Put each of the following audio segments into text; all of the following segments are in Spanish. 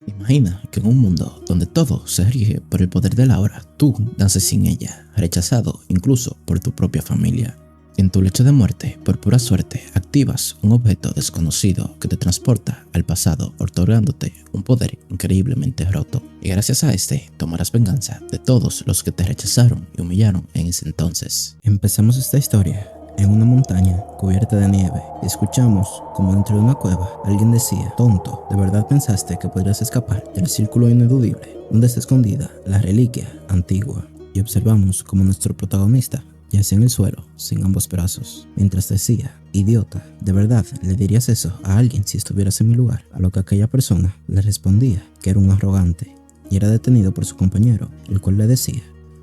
Imagina que en un mundo donde todo se rige por el poder de la hora, tú naces sin ella, rechazado incluso por tu propia familia. En tu lecho de muerte, por pura suerte, activas un objeto desconocido que te transporta al pasado, otorgándote un poder increíblemente roto. Y gracias a este, tomarás venganza de todos los que te rechazaron y humillaron en ese entonces. Empezamos esta historia en una montaña cubierta de nieve y escuchamos como dentro de una cueva alguien decía: tonto, ¿de verdad pensaste que podrías escapar del círculo ineludible donde está escondida la reliquia antigua? Y observamos como nuestro protagonista yacía en el suelo sin ambos brazos, mientras decía: idiota, ¿de verdad le dirías eso a alguien si estuvieras en mi lugar? A lo que aquella persona le respondía que era un arrogante, y era detenido por su compañero, el cual le decía: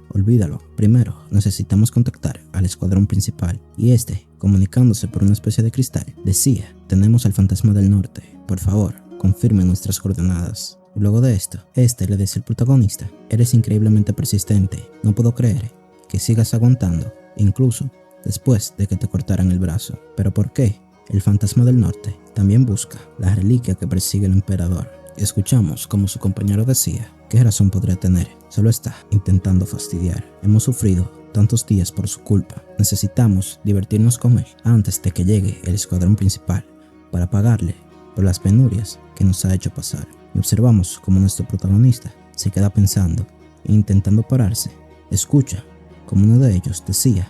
olvídalo, primero necesitamos contactar al escuadrón principal. Y este, comunicándose por una especie de cristal, decía: tenemos al fantasma del norte, por favor, confirme nuestras coordenadas. Y luego de esto, este le dice al protagonista: eres increíblemente persistente, no puedo creer que sigas aguantando, incluso después de que te cortaran el brazo. ¿Pero por qué? El fantasma del norte también busca la reliquia que persigue el emperador. Y escuchamos como su compañero decía: ¿qué razón podría tener? Solo está intentando fastidiar. Hemos sufrido tantos días por su culpa. Necesitamos divertirnos con él antes de que llegue el escuadrón principal para pagarle por las penurias que nos ha hecho pasar. Y observamos como nuestro protagonista se queda pensando e intentando pararse. Escucha como uno de ellos decía: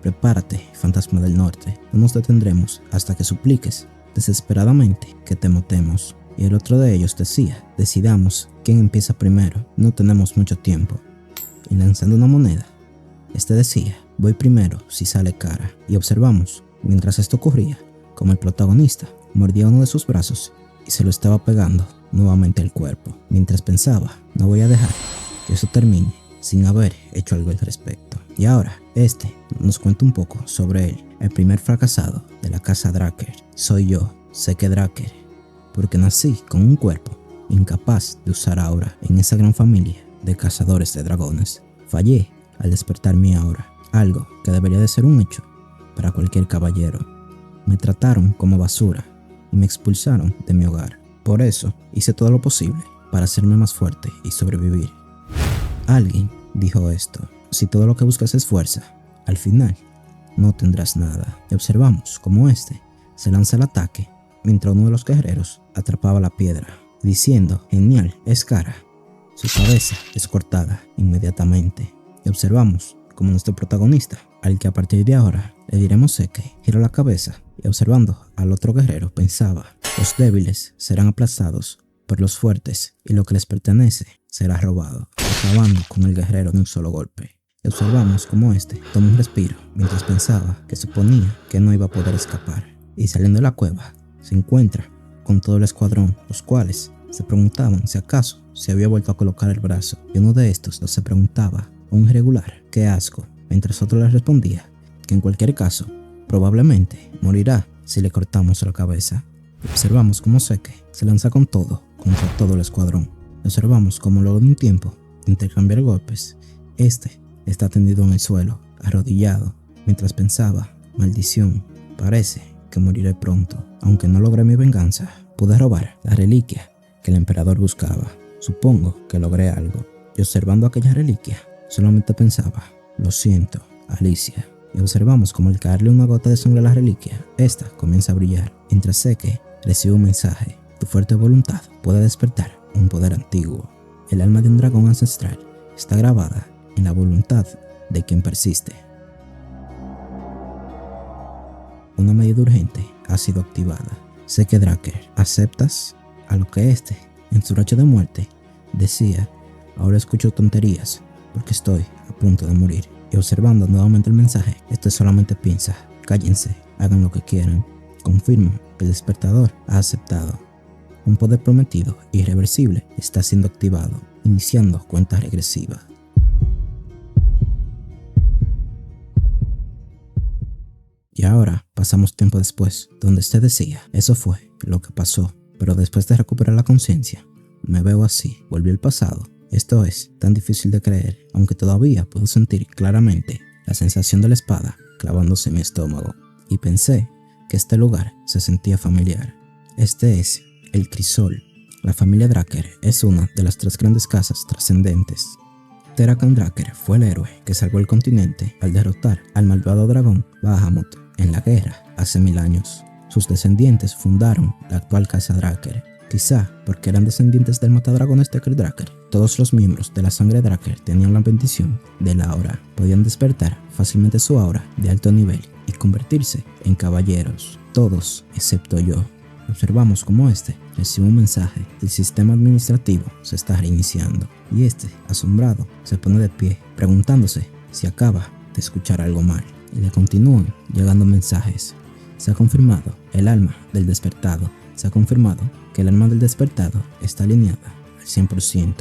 prepárate, fantasma del norte, no nos detendremos hasta que supliques desesperadamente que te matemos. Y el otro de ellos decía: decidamos quién empieza primero, no tenemos mucho tiempo. Y lanzando una moneda, este decía: voy primero si sale cara. Y observamos, mientras esto ocurría, como el protagonista mordía uno de sus brazos y se lo estaba pegando nuevamente al cuerpo, mientras pensaba: no voy a dejar que eso termine sin haber hecho algo al respecto. Y ahora, este nos cuenta un poco sobre él, el primer fracasado de la casa Dracker. Soy yo, Seke Dracker, porque nací con un cuerpo incapaz de usar aura en esa gran familia de cazadores de dragones. Fallé al despertar mi aura, algo que debería de ser un hecho para cualquier caballero. Me trataron como basura y me expulsaron de mi hogar. Por eso hice todo lo posible para hacerme más fuerte y sobrevivir. Alguien dijo esto: si todo lo que buscas es fuerza, al final no tendrás nada. Y observamos como este se lanza al ataque mientras uno de los guerreros atrapaba la piedra, diciendo: genial, es cara. Su cabeza es cortada inmediatamente. Y observamos como nuestro protagonista, al que a partir de ahora le diremos Seke, giró la cabeza y, observando al otro guerrero, pensaba: los débiles serán aplastados por los fuertes y lo que les pertenece será robado, acabando con el guerrero de un solo golpe. Y observamos como este toma un respiro mientras pensaba que suponía que no iba a poder escapar. Y saliendo de la cueva, se encuentra con todo el escuadrón, los cuales se preguntaban si acaso se había vuelto a colocar el brazo. Y uno de estos se preguntaba: un irregular, qué asco, mientras otro le respondía que en cualquier caso probablemente morirá si le cortamos la cabeza. Observamos como Seke se lanza con todo contra todo el escuadrón. Observamos como luego de un tiempo de intercambiar golpes, este está tendido en el suelo, arrodillado, mientras pensaba: maldición, parece que moriré pronto. Aunque no logré mi venganza, pude robar la reliquia que el emperador buscaba. Supongo que logré algo. Y observando aquella reliquia, solamente pensaba: lo siento, Alicia. Y observamos como al caerle una gota de sangre a la reliquia, esta comienza a brillar, mientras Seke recibe un mensaje: tu fuerte voluntad puede despertar un poder antiguo. El alma de un dragón ancestral está grabada en la voluntad de quien persiste. Una medida urgente ha sido activada. Seke Dracker, ¿aceptas? A lo que este, en su racha de muerte, decía: ahora escucho tonterías porque estoy a punto de morir. Y observando nuevamente el mensaje, este solamente piensa: cállense, hagan lo que quieran. Confirmo que el despertador ha aceptado. Un poder prometido e irreversible está siendo activado, iniciando cuenta regresiva. Y ahora pasamos tiempo después, donde este decía: eso fue lo que pasó, pero después de recuperar la conciencia, me veo así, volví al pasado. Esto es tan difícil de creer, aunque todavía puedo sentir claramente la sensación de la espada clavándose en mi estómago. Y pensé que este lugar se sentía familiar. Este es el crisol La familia Drakkar es una de las 3 grandes casas trascendentes. Terakan Drakkar fue el héroe que salvó el continente al derrotar al malvado dragón Bahamut en la guerra hace 1000 años. Sus descendientes fundaron la actual casa Drakkar, quizá porque eran descendientes del matadragones Decker Drakkar. Todos los miembros de la sangre Drakkar tenían la bendición del aura, podían despertar fácilmente su aura de alto nivel y convertirse en caballeros, todos excepto yo. Observamos cómo este recibe un mensaje: el sistema administrativo se está reiniciando, y este, asombrado, se pone de pie, preguntándose si acaba de escuchar algo mal, y le continúan llegando mensajes. Se ha confirmado el alma del despertado, se ha confirmado que el alma del despertado está alineada al 100%,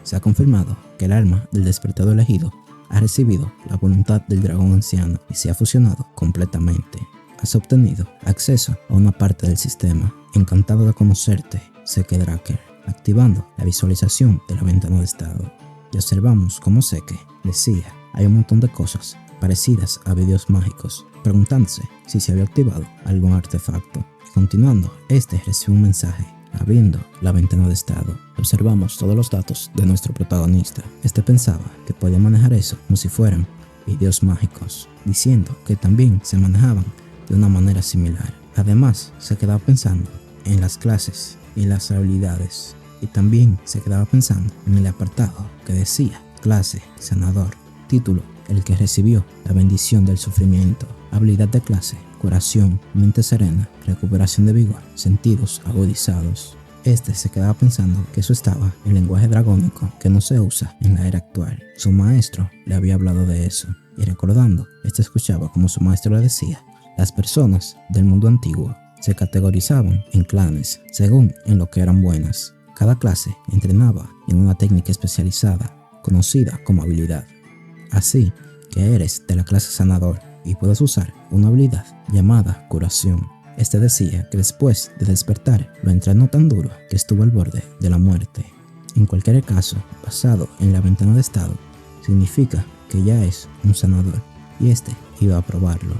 se ha confirmado que el alma del despertado elegido ha recibido la voluntad del dragón anciano y se ha fusionado completamente. Has obtenido acceso a una parte del sistema. Encantado de conocerte, Seke Drakkar, activando la visualización de la ventana de estado. Y observamos cómo Seke decía: hay un montón de cosas parecidas a videos mágicos, preguntándose si se había activado algún artefacto. Y continuando, este recibe un mensaje, abriendo la ventana de estado. Observamos todos los datos de nuestro protagonista. Este pensaba que podía manejar eso como si fueran videos mágicos, diciendo que también se manejaban de una manera similar. Además, se quedaba pensando en las clases y las habilidades, y también se quedaba pensando en el apartado que decía clase sanador, título el que recibió la bendición del sufrimiento, habilidad de clase curación, mente serena, recuperación de vigor, sentidos agudizados. Este se quedaba pensando que eso estaba en lenguaje dragónico que no se usa en la era actual. Su maestro le había hablado de eso, y recordando, este escuchaba como su maestro le decía: las personas del mundo antiguo se categorizaban en clanes según en lo que eran buenas. Cada clase entrenaba en una técnica especializada, conocida como habilidad. Así que eres de la clase sanador y puedes usar una habilidad llamada curación. Este decía que después de despertar lo entrenó tan duro que estuvo al borde de la muerte. En cualquier caso, basado en la ventana de estado, significa que ya es un sanador, y este iba a probarlo.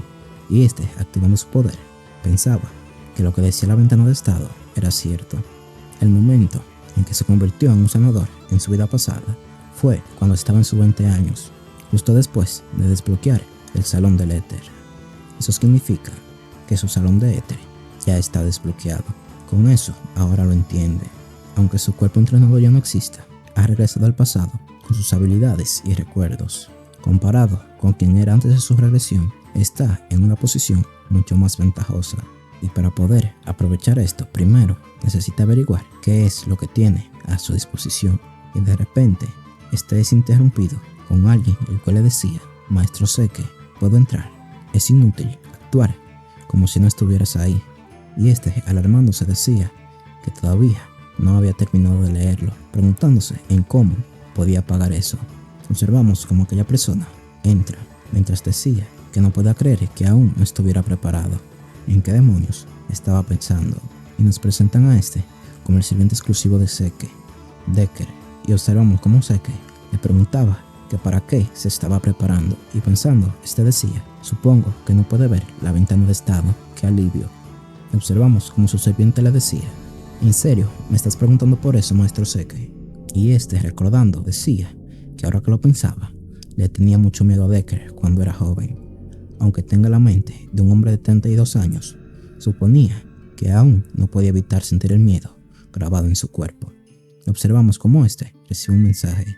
Y este, activando su poder, pensaba que lo que decía la ventana de estado era cierto. El momento en que se convirtió en un sanador en su vida pasada fue cuando estaba en sus 20 años, justo después de desbloquear el salón del éter. Eso significa que su salón de éter ya está desbloqueado. Con eso ahora lo entiende. Aunque su cuerpo entrenado ya no exista, ha regresado al pasado con sus habilidades y recuerdos. Comparado con quien era antes de su regresión, está en una posición mucho más ventajosa. Y para poder aprovechar esto, primero necesita averiguar qué es lo que tiene a su disposición. Y de repente, este es interrumpido con alguien el cual le decía: Maestro Seke, ¿puedo entrar? Es inútil actuar como si no estuvieras ahí. Y este, alarmándose, decía que todavía no había terminado de leerlo, preguntándose en cómo podía pagar eso. Observamos como aquella persona entra, mientras decía que no podía creer que aún no estuviera preparado. ¿En qué demonios estaba pensando? Y nos presentan a este como el sirviente exclusivo de Seke, Decker, y observamos cómo Seke le preguntaba que para qué se estaba preparando, y pensando, este decía: supongo que no puede ver la ventana de estado, qué alivio. Y observamos como su sirviente le decía: ¿en serio me estás preguntando por eso, maestro Seke? Y este, recordando, decía que ahora que lo pensaba, le tenía mucho miedo a Decker cuando era joven. Aunque tenga la mente de un hombre de 32 años, suponía que aún no podía evitar sentir el miedo grabado en su cuerpo. Observamos cómo este recibe un mensaje: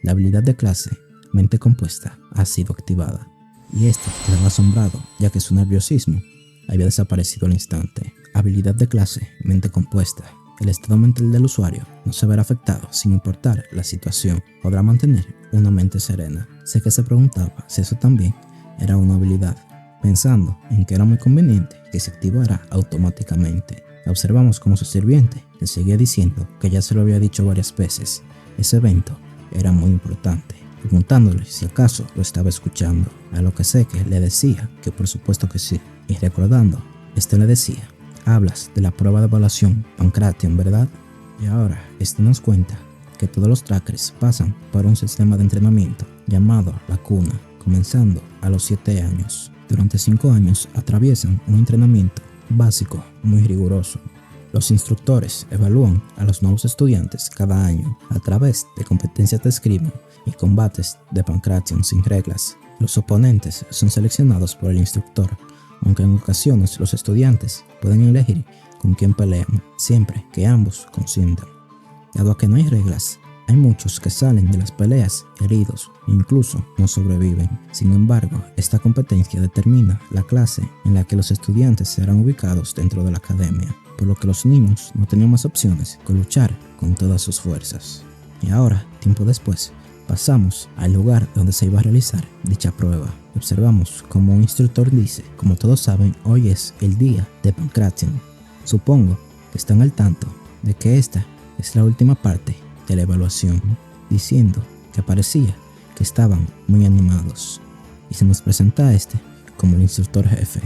la habilidad de clase mente compuesta ha sido activada. Y este quedaba asombrado, ya que su nerviosismo había desaparecido al instante. Habilidad de clase mente compuesta. El estado mental del usuario no se verá afectado sin importar la situación. Podrá mantener una mente serena. Sé que se preguntaba si eso también era una habilidad, pensando en que era muy conveniente que se activara automáticamente. Observamos como su sirviente le seguía diciendo que ya se lo había dicho varias veces. Ese evento era muy importante, preguntándole si acaso lo estaba escuchando, a lo que Seke le decía que por supuesto que sí, y recordando, este le decía: hablas de la prueba de evaluación Pancration, ¿verdad? Y ahora este nos cuenta que todos los trackers pasan por un sistema de entrenamiento llamado la cuna, comenzando a los 7 años. Durante 5 años atraviesan un entrenamiento básico muy riguroso, Los instructores evalúan a los nuevos estudiantes cada año a través de competencias de esgrima y combates de pancration sin reglas. Los oponentes son seleccionados por el instructor, aunque en ocasiones los estudiantes pueden elegir con quién pelean, siempre que ambos consientan. Dado que no hay reglas, hay muchos que salen de las peleas heridos e incluso no sobreviven. Sin embargo, esta competencia determina la clase en la que los estudiantes serán ubicados dentro de la academia, por lo que los niños no tenían más opciones que luchar con todas sus fuerzas. Y ahora, tiempo después, pasamos al lugar donde se iba a realizar dicha prueba. Observamos como un instructor dice: como todos saben, hoy es el día de pancration. Supongo que están al tanto de que esta es la última parte de la evaluación, diciendo que parecía que estaban muy animados, y se nos presenta a este como el instructor jefe.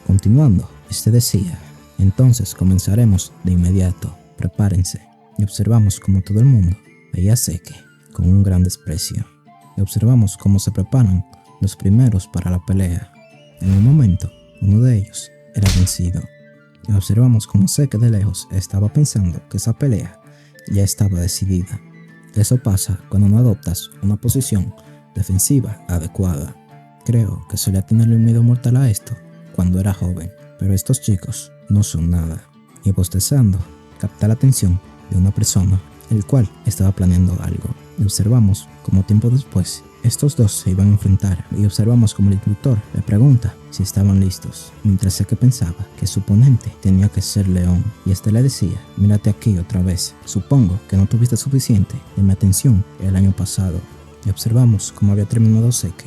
Continuando, este decía: entonces comenzaremos de inmediato, prepárense. Y observamos como todo el mundo veía a Seke con un gran desprecio, y observamos cómo se preparan los primeros para la pelea. En un momento, uno de ellos era vencido, y observamos cómo Seke de lejos estaba pensando que esa pelea ya estaba decidida. Eso pasa cuando no adoptas una posición defensiva adecuada. Creo que solía tenerle un miedo mortal a esto cuando era joven, pero estos chicos no son nada. Y bostezando, capta la atención de una persona, el cual estaba planeando algo. Y observamos como tiempo después estos dos se iban a enfrentar, y observamos como el instructor le pregunta si estaban listos, mientras Seke pensaba que su oponente tenía que ser León, y este le decía: mírate aquí otra vez, supongo que no tuviste suficiente de mi atención el año pasado. Y observamos cómo había terminado Seke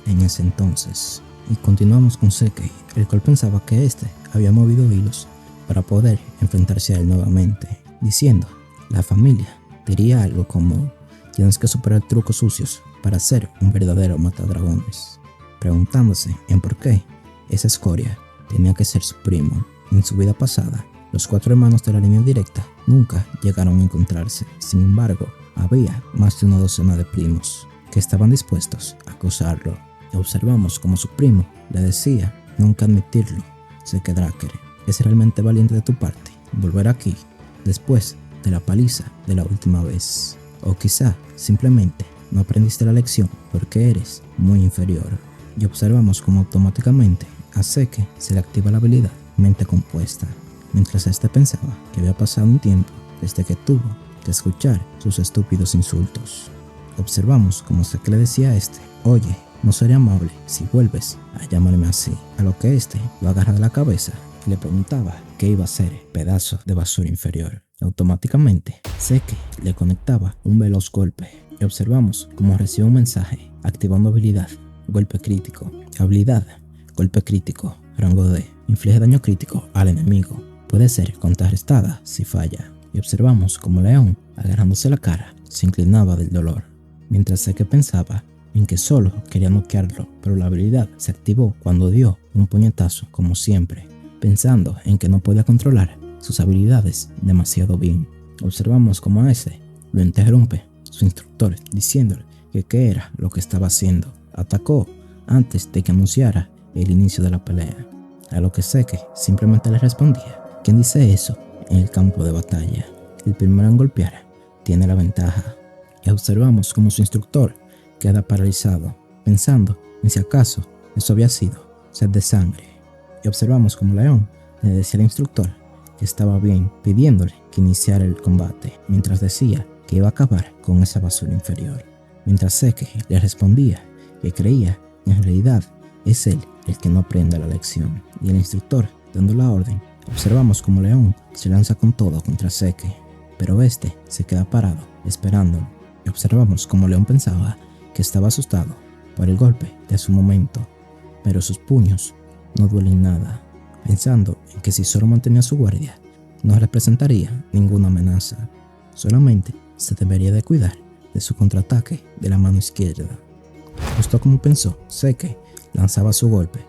en ese entonces, y continuamos con Seke, el cual pensaba que este había movido hilos para poder enfrentarse a él nuevamente, diciendo: la familia diría algo como: tienes que superar trucos sucios para ser un verdadero matadragones, preguntándose en por qué esa escoria tenía que ser su primo. En su vida pasada, los 4 hermanos de la línea directa nunca llegaron a encontrarse. Sin embargo, había más de una docena de primos que estaban dispuestos a acosarlo. Y observamos como su primo le decía: nunca admitirlo, Seke Draker, es realmente valiente de tu parte volver aquí después de la paliza de la última vez. O quizá simplemente no aprendiste la lección porque eres muy inferior. Y observamos como automáticamente a Seke se le activa la habilidad mente compuesta, mientras este pensaba que había pasado un tiempo desde que tuvo que escuchar sus estúpidos insultos. Observamos como Seke le decía a este: oye, no seré amable si vuelves a llamarme así. A lo que este lo agarra de la cabeza y le preguntaba qué iba a ser pedazo de basura inferior. Automáticamente, Seke le conectaba un veloz golpe, y observamos cómo recibe un mensaje activando habilidad, golpe crítico, habilidad, golpe crítico, rango D, inflige daño crítico al enemigo, puede ser contrarrestada si falla. Y observamos cómo León, agarrándose la cara, se inclinaba del dolor, mientras Seke pensaba en que solo quería noquearlo, pero la habilidad se activó cuando dio un puñetazo como siempre, pensando en que no podía controlar sus habilidades demasiado bien. Observamos cómo a ese lo interrumpe su instructor diciéndole que qué era lo que estaba haciendo. Atacó antes de que anunciara el inicio de la pelea, a lo que Seke simplemente le respondía: ¿quién dice eso en el campo de batalla? El primero en golpear tiene la ventaja. Y observamos cómo su instructor queda paralizado, pensando en si acaso eso había sido sed de sangre. Y observamos cómo León le decía al instructor que estaba bien, pidiéndole que iniciara el combate, mientras decía que iba a acabar con esa basura inferior. Mientras Seke le respondía que creía que en realidad es él el que no aprende la lección, y el instructor dando la orden. Observamos como León se lanza con todo contra Seke, pero este se queda parado esperándolo, y observamos como León pensaba que estaba asustado por el golpe de su momento, pero sus puños no duelen nada, pensando en que si solo mantenía su guardia no representaría ninguna amenaza, solamente se debería de cuidar de su contraataque de la mano izquierda. Justo como pensó, Seke lanzaba su golpe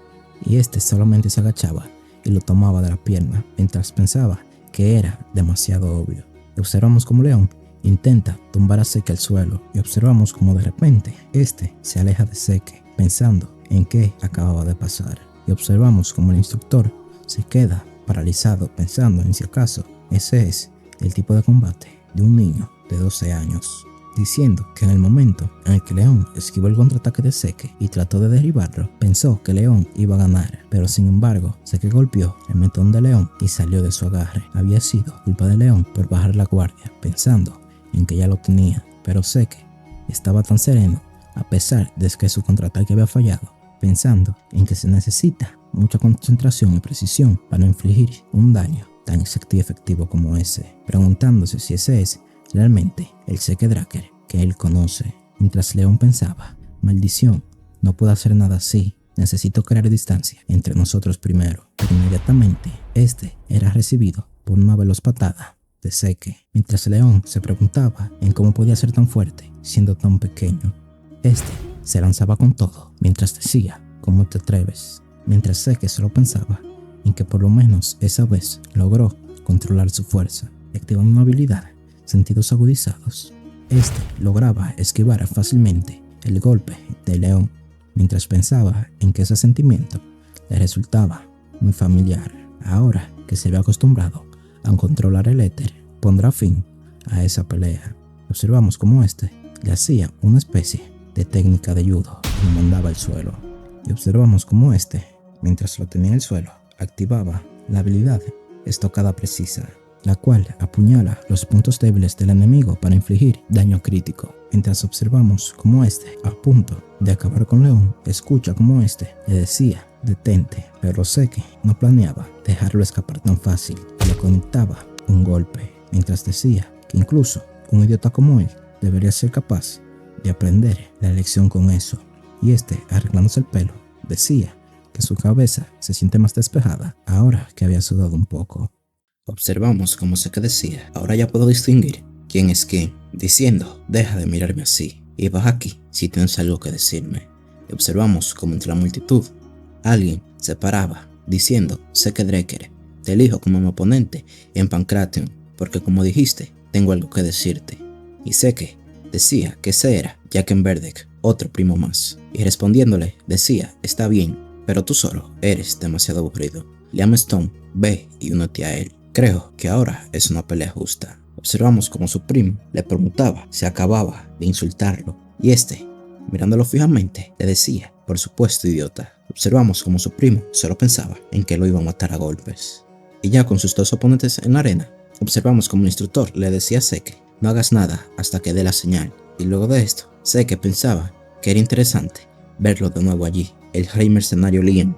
y este solamente se agachaba y lo tomaba de la pierna mientras pensaba que era demasiado obvio. Observamos como León intenta tumbar a Seke al suelo y observamos como de repente este se aleja de Seke pensando en qué acababa de pasar, y observamos como el instructor se queda paralizado pensando en si acaso Ese es el tipo de combate de un niño de 12 años, diciendo que en el momento en el que León esquivó el contraataque de Zeke y trató de derribarlo, pensó que León iba a ganar, pero sin embargo, Zeke golpeó el mentón de León y salió de su agarre. Había sido culpa de León por bajar la guardia, pensando en que ya lo tenía, pero Zeke estaba tan sereno a pesar de que su contraataque había fallado, pensando en que se necesita mucha concentración y precisión para infligir un daño tan exacto y efectivo como ese, preguntándose si ese es realmente el Zeke Draker que él conoce. Mientras León pensaba, maldición, no puedo hacer nada así, necesito crear distancia entre nosotros primero, pero inmediatamente este era recibido por una veloz patada de Zeke. Mientras León se preguntaba en cómo podía ser tan fuerte siendo tan pequeño, este se lanzaba con todo mientras decía, ¿cómo te atreves? Mientras Zeke solo pensaba en que por lo menos esa vez logró controlar su fuerza y activando una habilidad, sentidos agudizados. Este lograba esquivar fácilmente el golpe de León, mientras pensaba en que ese sentimiento le resultaba muy familiar. Ahora que se había acostumbrado a controlar el éter, pondrá fin a esa pelea. Observamos cómo este le hacía una especie de técnica de judo y lo mandaba al suelo. Y observamos cómo este, mientras lo tenía en el suelo, activaba la habilidad estocada precisa, la cual apuñala los puntos débiles del enemigo para infligir daño crítico. Mientras observamos cómo este, a punto de acabar con León, escucha cómo este le decía, detente, pero Zeke no planeaba dejarlo escapar tan fácil y le conectaba un golpe, mientras decía que incluso un idiota como él debería ser capaz de aprender la lección con eso. Y este, arreglándose el pelo, decía que su cabeza se siente más despejada ahora que había sudado un poco. Observamos cómo Zeke decía, ahora ya puedo distinguir quién es quién, diciendo, deja de mirarme así y baja aquí si tienes algo que decirme. Y observamos cómo entre la multitud, alguien se paraba, diciendo, Zeke Draker, te elijo como mi oponente en Pancration, porque como dijiste, tengo algo que decirte. Y Zeke decía que ese era Jaqen Verdeck, otro primo más, y respondiéndole decía, está bien, pero tú solo eres demasiado aburrido. Liam Stone, ve y únete a él. Creo que ahora es una pelea justa. Observamos como su primo le preguntaba si acababa de insultarlo, y este, mirándolo fijamente, le decía, por supuesto idiota. Observamos como su primo solo pensaba en que lo iba a matar a golpes. Y ya con sus dos oponentes en la arena, observamos como el instructor le decía a Zeke, no hagas nada hasta que dé la señal. Y luego de esto, Zeke pensaba que era interesante verlo de nuevo allí, el rey mercenario Liam.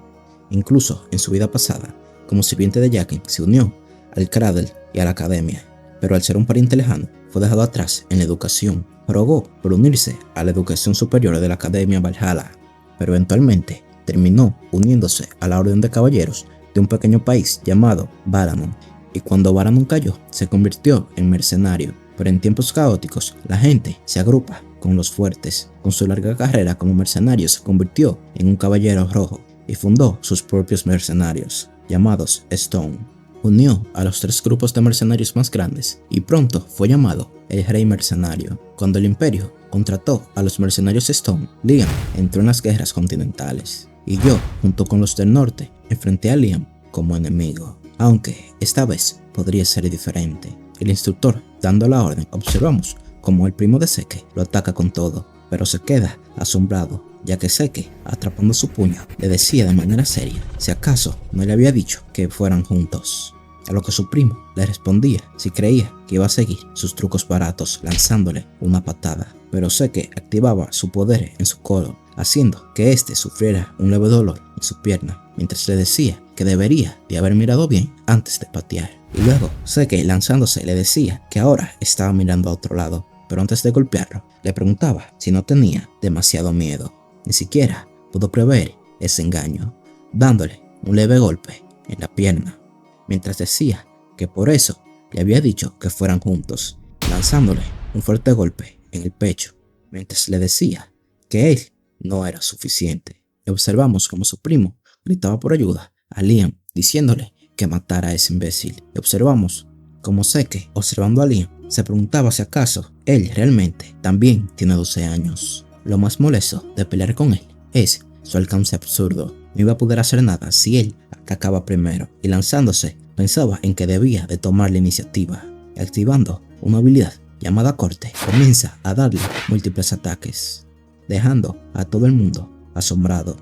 Incluso en su vida pasada, como sirviente de Jaqen, se unió al Cradle y a la academia, pero al ser un pariente lejano, fue dejado atrás en la educación. Rogó por unirse a la educación superior de la Academia Valhalla, pero eventualmente terminó uniéndose a la Orden de Caballeros de un pequeño país llamado Varannon, y cuando Varannon cayó, se convirtió en mercenario. Pero en tiempos caóticos, la gente se agrupa con los fuertes. Con su larga carrera como mercenario se convirtió en un caballero rojo y fundó sus propios mercenarios, llamados Stone. Unió a los tres grupos de mercenarios más grandes y pronto fue llamado el Rey Mercenario. Cuando el Imperio contrató a los mercenarios Stone, Liam entró en las guerras continentales y yo, junto con los del norte, enfrenté a Liam como enemigo, aunque esta vez podría ser diferente. El instructor, dando la orden, observamos como el primo de Zeke lo ataca con todo, pero se queda asombrado, ya que Zeke, atrapando su puño, le decía de manera seria si acaso no le había dicho que fueran juntos. A lo que su primo le respondía si creía que iba a seguir sus trucos baratos lanzándole una patada, pero Zeke activaba su poder en su codo, haciendo que éste sufriera un leve dolor en su pierna, mientras le decía que debería de haber mirado bien antes de patear. Y luego Zeke, lanzándose, le decía que ahora estaba mirando a otro lado, pero antes de golpearlo, le preguntaba si no tenía demasiado miedo. Ni siquiera pudo prever ese engaño, dándole un leve golpe en la pierna, mientras decía que por eso le había dicho que fueran juntos, lanzándole un fuerte golpe en el pecho, mientras le decía que él no era suficiente. Y observamos como su primo gritaba por ayuda a Liam, diciéndole que matara a ese imbécil. Y observamos como Zeke, observando a Liam, se preguntaba si acaso él realmente también tiene 12 años. Lo más molesto de pelear con él es su alcance absurdo. No iba a poder hacer nada si él acaba primero, y lanzándose pensaba en que debía de tomar la iniciativa. Activando una habilidad llamada corte, comienza a darle múltiples ataques, dejando a todo el mundo asombrado,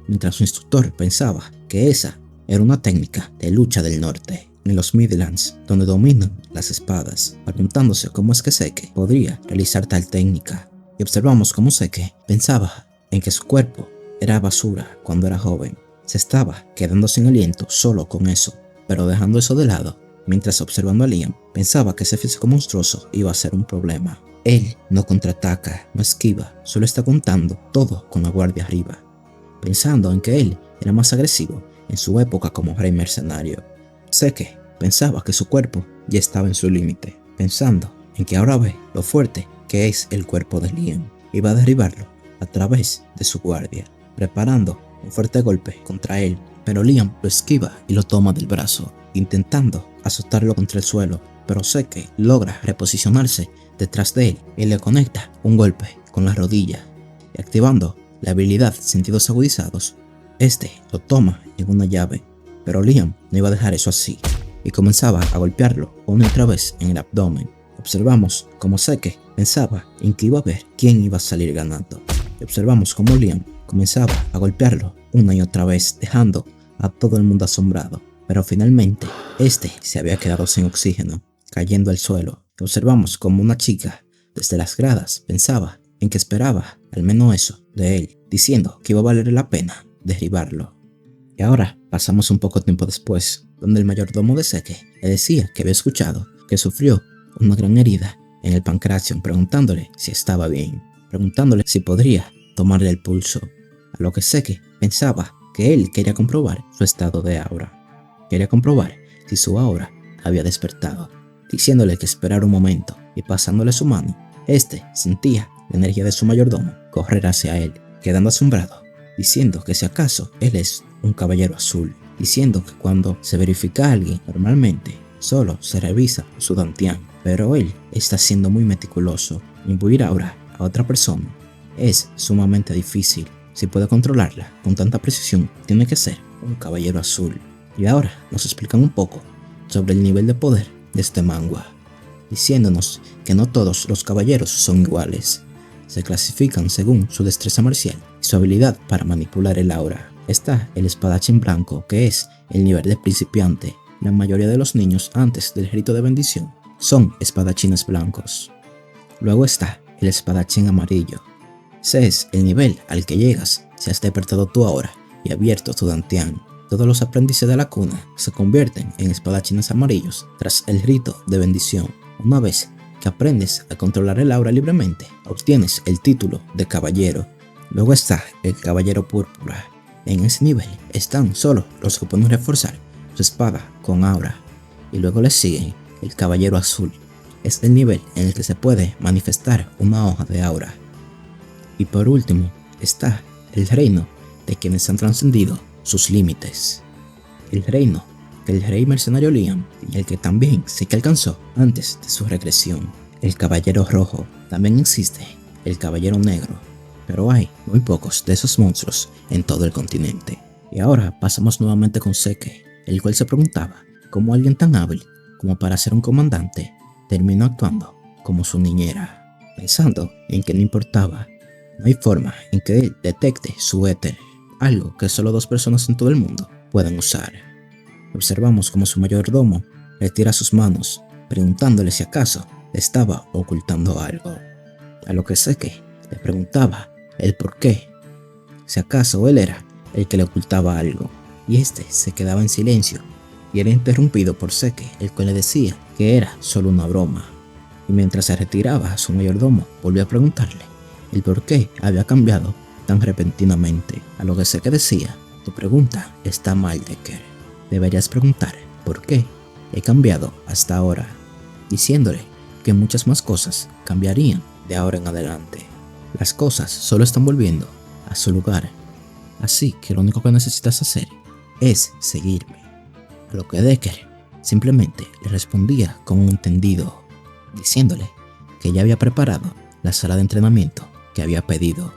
mientras su instructor pensaba que esa era una técnica de lucha del norte, en los Midlands, donde dominan las espadas, preguntándose cómo es que Seke podría realizar tal técnica. Y observamos cómo Seke pensaba en que su cuerpo era basura cuando era joven. Se estaba quedando sin aliento solo con eso, pero dejando eso de lado, mientras observando a Liam, pensaba que ese físico monstruoso iba a ser un problema. Él no contraataca, no esquiva, solo está contando todo con la guardia arriba, pensando en que él era más agresivo en su época como rey mercenario. Seke pensaba que su cuerpo ya estaba en su límite, pensando en que ahora ve lo fuerte que es el cuerpo de Liam. Iba a derribarlo a través de su guardia, preparando un fuerte golpe contra él, pero Liam lo esquiva y lo toma del brazo, intentando azotarlo contra el suelo, pero Seke logra reposicionarse detrás de él y le conecta un golpe con la rodilla, y activando la habilidad Sentidos Agudizados, este lo toma en una llave, pero Liam no iba a dejar eso así, y comenzaba a golpearlo una y otra vez en el abdomen. Observamos cómo Seke pensaba en que iba a ver quién iba a salir ganando, y observamos cómo Liam comenzaba a golpearlo una y otra vez, dejando a todo el mundo asombrado, pero finalmente este se había quedado sin oxígeno, cayendo al suelo. Y observamos como una chica desde las gradas pensaba en que esperaba al menos eso de él, diciendo que iba a valer la pena derribarlo. Y ahora pasamos un poco tiempo después, donde el mayordomo de Seke le decía que había escuchado que sufrió una gran herida en el pancracio, preguntándole si estaba bien, preguntándole si podría tomarle el pulso, a lo que Seke pensaba que él quería comprobar su estado de aura, quería comprobar si su aura había despertado, diciéndole que esperara un momento, y pasándole su mano, este sentía la energía de su mayordomo correr hacia él, quedando asombrado, diciendo que si acaso él es un caballero azul, diciendo que cuando se verifica a alguien normalmente solo se revisa su dantián, pero él está siendo muy meticuloso. Imbuir aura a otra persona es sumamente difícil. Si puede controlarla con tanta precisión, tiene que ser un caballero azul. Y ahora nos explican un poco sobre el nivel de poder de este manga, diciéndonos que no todos los caballeros son iguales. Se clasifican según su destreza marcial y su habilidad para manipular el aura. Está el espadachín blanco, que es el nivel de principiante. La mayoría de los niños antes del rito de bendición son espadachines blancos. Luego está el espadachín amarillo. Ese es el nivel al que llegas si has despertado tu aura y abierto tu dantián. Todos los aprendices de la cuna se convierten en espadachines amarillos tras el rito de bendición. Una vez que aprendes a controlar el aura libremente, obtienes el título de caballero. Luego está el caballero púrpura. En ese nivel están solo los que pueden reforzar su espada con aura. Y luego le siguen el caballero azul. Es el nivel en el que se puede manifestar una hoja de aura. Y por último está el reino de quienes han trascendido sus límites. El reino del rey mercenario Liam, y el que también sé que alcanzó antes de su regresión. El caballero rojo. También existe el caballero negro, pero hay muy pocos de esos monstruos en todo el continente. Y ahora pasamos nuevamente con Seke, el cual se preguntaba cómo alguien tan hábil como para ser un comandante terminó actuando como su niñera, pensando en que no importaba. No hay forma en que él detecte su éter, algo que solo 2 personas en todo el mundo pueden usar. Observamos como su mayordomo retira sus manos, preguntándole si acaso le estaba ocultando algo, a lo que Seke le preguntaba el por qué, si acaso él era el que le ocultaba algo, y este se quedaba en silencio y era interrumpido por Seke, el cual le decía que era solo una broma. Y mientras se retiraba, su mayordomo volvió a preguntarle el por qué había cambiado tan repentinamente, a lo que Seke decía: tu pregunta está mal, Decker. Deberías preguntar por qué he cambiado hasta ahora, diciéndole que muchas más cosas cambiarían de ahora en adelante. Las cosas solo están volviendo a su lugar, así que lo único que necesitas hacer es seguirme. A lo que Decker simplemente le respondía con un entendido, diciéndole que ya había preparado la sala de entrenamiento que había pedido.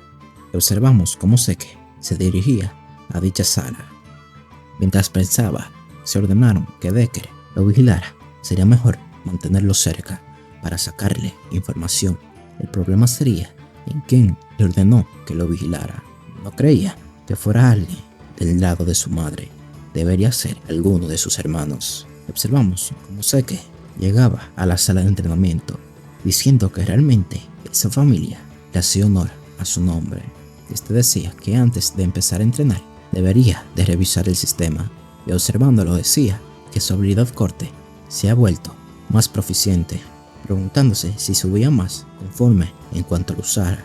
Observamos cómo Seke se dirigía a dicha sala, mientras pensaba se ordenaron que Decker lo vigilara. Sería mejor mantenerlo cerca para sacarle información. El problema sería en quién le ordenó que lo vigilara. No creía que fuera alguien del lado de su madre. Debería ser alguno de sus hermanos. Observamos cómo Seke llegaba a la sala de entrenamiento diciendo que realmente esa familia le hacía honor a su nombre. Este decía que antes de empezar a entrenar debería de revisar el sistema, y observándolo decía que su habilidad corte se ha vuelto más proficiente, preguntándose si subía más conforme en cuanto lo usara,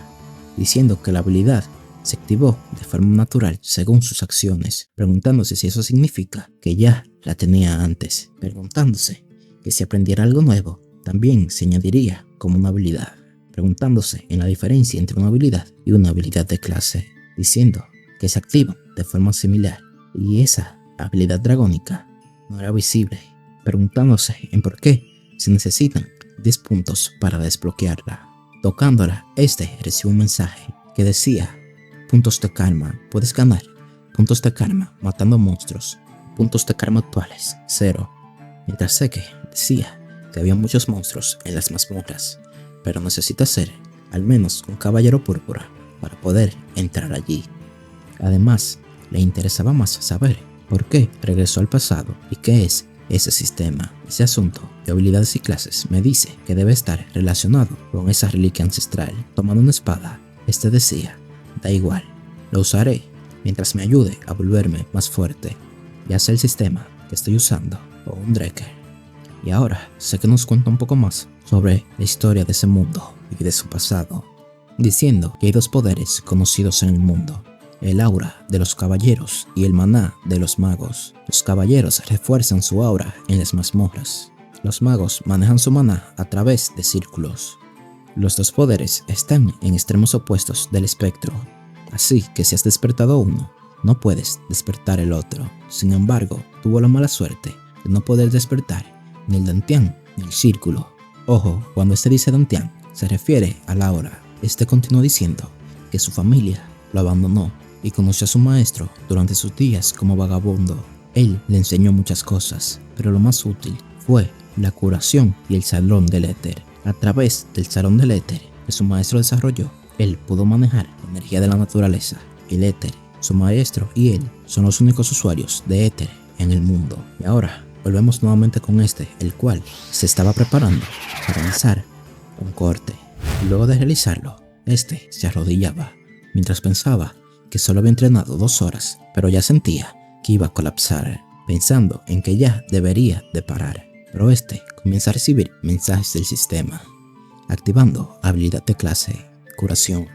diciendo que la habilidad se activó de forma natural según sus acciones, preguntándose si eso significa que ya la tenía antes, preguntándose que si aprendiera algo nuevo también se añadiría como una habilidad, preguntándose en la diferencia entre una habilidad y una habilidad de clase, diciendo que se activan de forma similar y esa habilidad dragónica no era visible, preguntándose en por qué se necesitan 10 puntos para desbloquearla. Tocándola, recibe un mensaje que decía: puntos de karma, puedes ganar puntos de karma matando monstruos, puntos de karma actuales 0. Mientras Seke decía que había muchos monstruos en las mazmorras, pero necesita ser al menos un caballero púrpura para poder entrar allí. Además, le interesaba más saber por qué regresó al pasado y qué es ese sistema. Ese asunto de habilidades y clases me dice que debe estar relacionado con esa reliquia ancestral. Tomando una espada, decía: da igual, lo usaré mientras me ayude a volverme más fuerte, ya sea el sistema que estoy usando o un Drekker. Y ahora sé que nos cuenta un poco más sobre la historia de ese mundo y de su pasado, diciendo que hay 2 poderes conocidos en el mundo: el aura de los caballeros y el maná de los magos. Los caballeros refuerzan su aura en las mazmorras. Los magos manejan su maná a través de círculos. Los 2 poderes están en extremos opuestos del espectro, así que si has despertado uno, no puedes despertar el otro. Sin embargo, tuvo la mala suerte de no poder despertar ni el dantián ni el círculo. Ojo, cuando dice dantián, se refiere a la aura. Continuó diciendo que su familia lo abandonó y conoció a su maestro durante sus días como vagabundo. Él le enseñó muchas cosas, pero lo más útil fue la curación y el salón del éter. A través del salón del éter que su maestro desarrolló, él pudo manejar la energía de la naturaleza. El éter, su maestro y él son los únicos usuarios de éter en el mundo. Y ahora volvemos nuevamente con el cual se estaba preparando para lanzar un corte. Y luego de realizarlo, se arrodillaba mientras pensaba que solo había entrenado 2 horas, pero ya sentía que iba a colapsar, pensando en que ya debería de parar. Pero comienza a recibir mensajes del sistema, activando habilidad de clase, curación,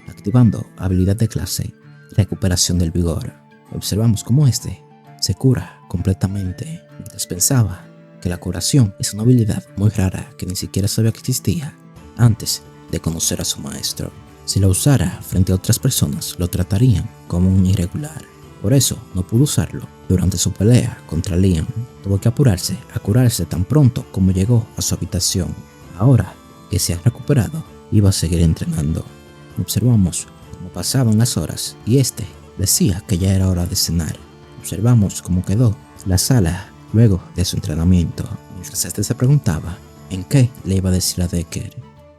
activando habilidad de clase, recuperación del vigor. Observamos cómo se cura completamente, mientras pensaba que la curación es una habilidad muy rara que ni siquiera sabía que existía antes de conocer a su maestro. Si lo usara frente a otras personas, lo tratarían como un irregular. Por eso no pudo usarlo durante su pelea contra Liam. Tuvo que apurarse a curarse tan pronto como llegó a su habitación. Ahora que se ha recuperado, iba a seguir entrenando. Observamos cómo pasaban las horas y decía que ya era hora de cenar. Observamos cómo quedó la sala luego de su entrenamiento, mientras se preguntaba en qué le iba a decir a Decker.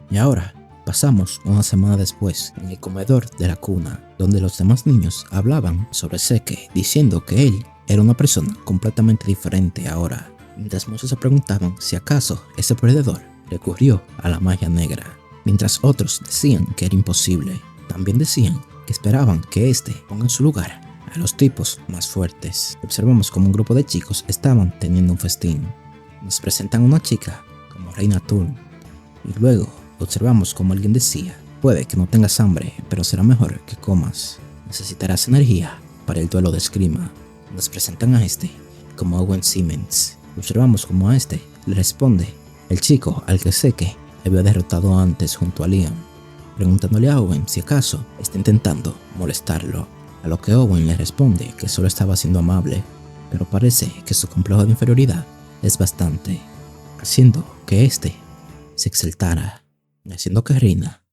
Y ahora pasamos una semana después en el comedor de la cuna, donde los demás niños hablaban sobre Seke, diciendo que él era una persona completamente diferente ahora, mientras muchos se preguntaban si acaso ese perdedor recurrió a la magia negra, mientras otros decían que era imposible. También decían que esperaban que ponga en su lugar a los tipos más fuertes. Observamos como un grupo de chicos estaban teniendo un festín. Nos presentan a una chica como Reina Thurn, y luego observamos como alguien decía: puede que no tengas hambre, pero será mejor que comas. Necesitarás energía para el duelo de esgrima. Nos presentan a como Owen Simmons. Observamos como a le responde el chico al que Seke había derrotado antes junto a Liam, preguntándole a Owen si acaso está intentando molestarlo, a lo que Owen le responde que solo estaba siendo amable, pero parece que su complejo de inferioridad es bastante, haciendo que se exaltara, haciendo que Rina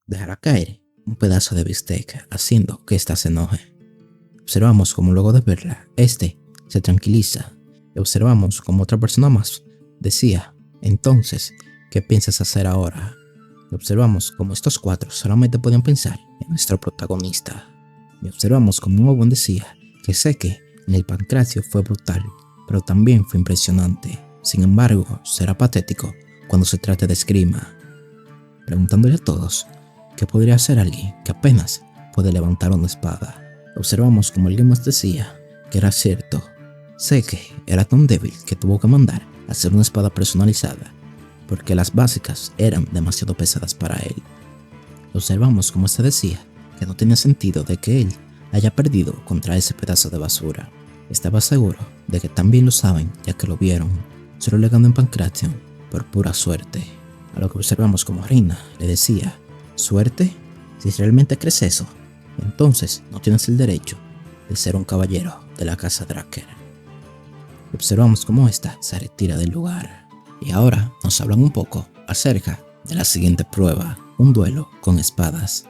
dejara caer un pedazo de bistec, haciendo que se enoje. Observamos como luego de verla, se tranquiliza y observamos como otra persona más decía: entonces, ¿qué piensas hacer ahora? Y observamos como estos cuatro solamente podían pensar en nuestro protagonista. Y observamos como Owen decía que sé que en el pancracio fue brutal, pero también fue impresionante. Sin embargo, será patético cuando se trate de esgrima. Preguntándole a todos qué podría hacer alguien que apenas puede levantar una espada. Observamos como alguien más decía que era cierto. Seke era tan débil que tuvo que mandar a hacer una espada personalizada porque las básicas eran demasiado pesadas para él. Observamos como se decía que no tenía sentido de que él haya perdido contra ese pedazo de basura. Estaba seguro de que también lo saben ya que lo vieron, solo le ganó en Pancration por pura suerte. A lo que observamos como Reina le decía: ¿suerte? Si realmente crees eso, entonces no tienes el derecho de ser un caballero de la casa Drakkar. Observamos cómo ésta se retira del lugar. Y ahora nos hablan un poco acerca de la siguiente prueba, un duelo con espadas.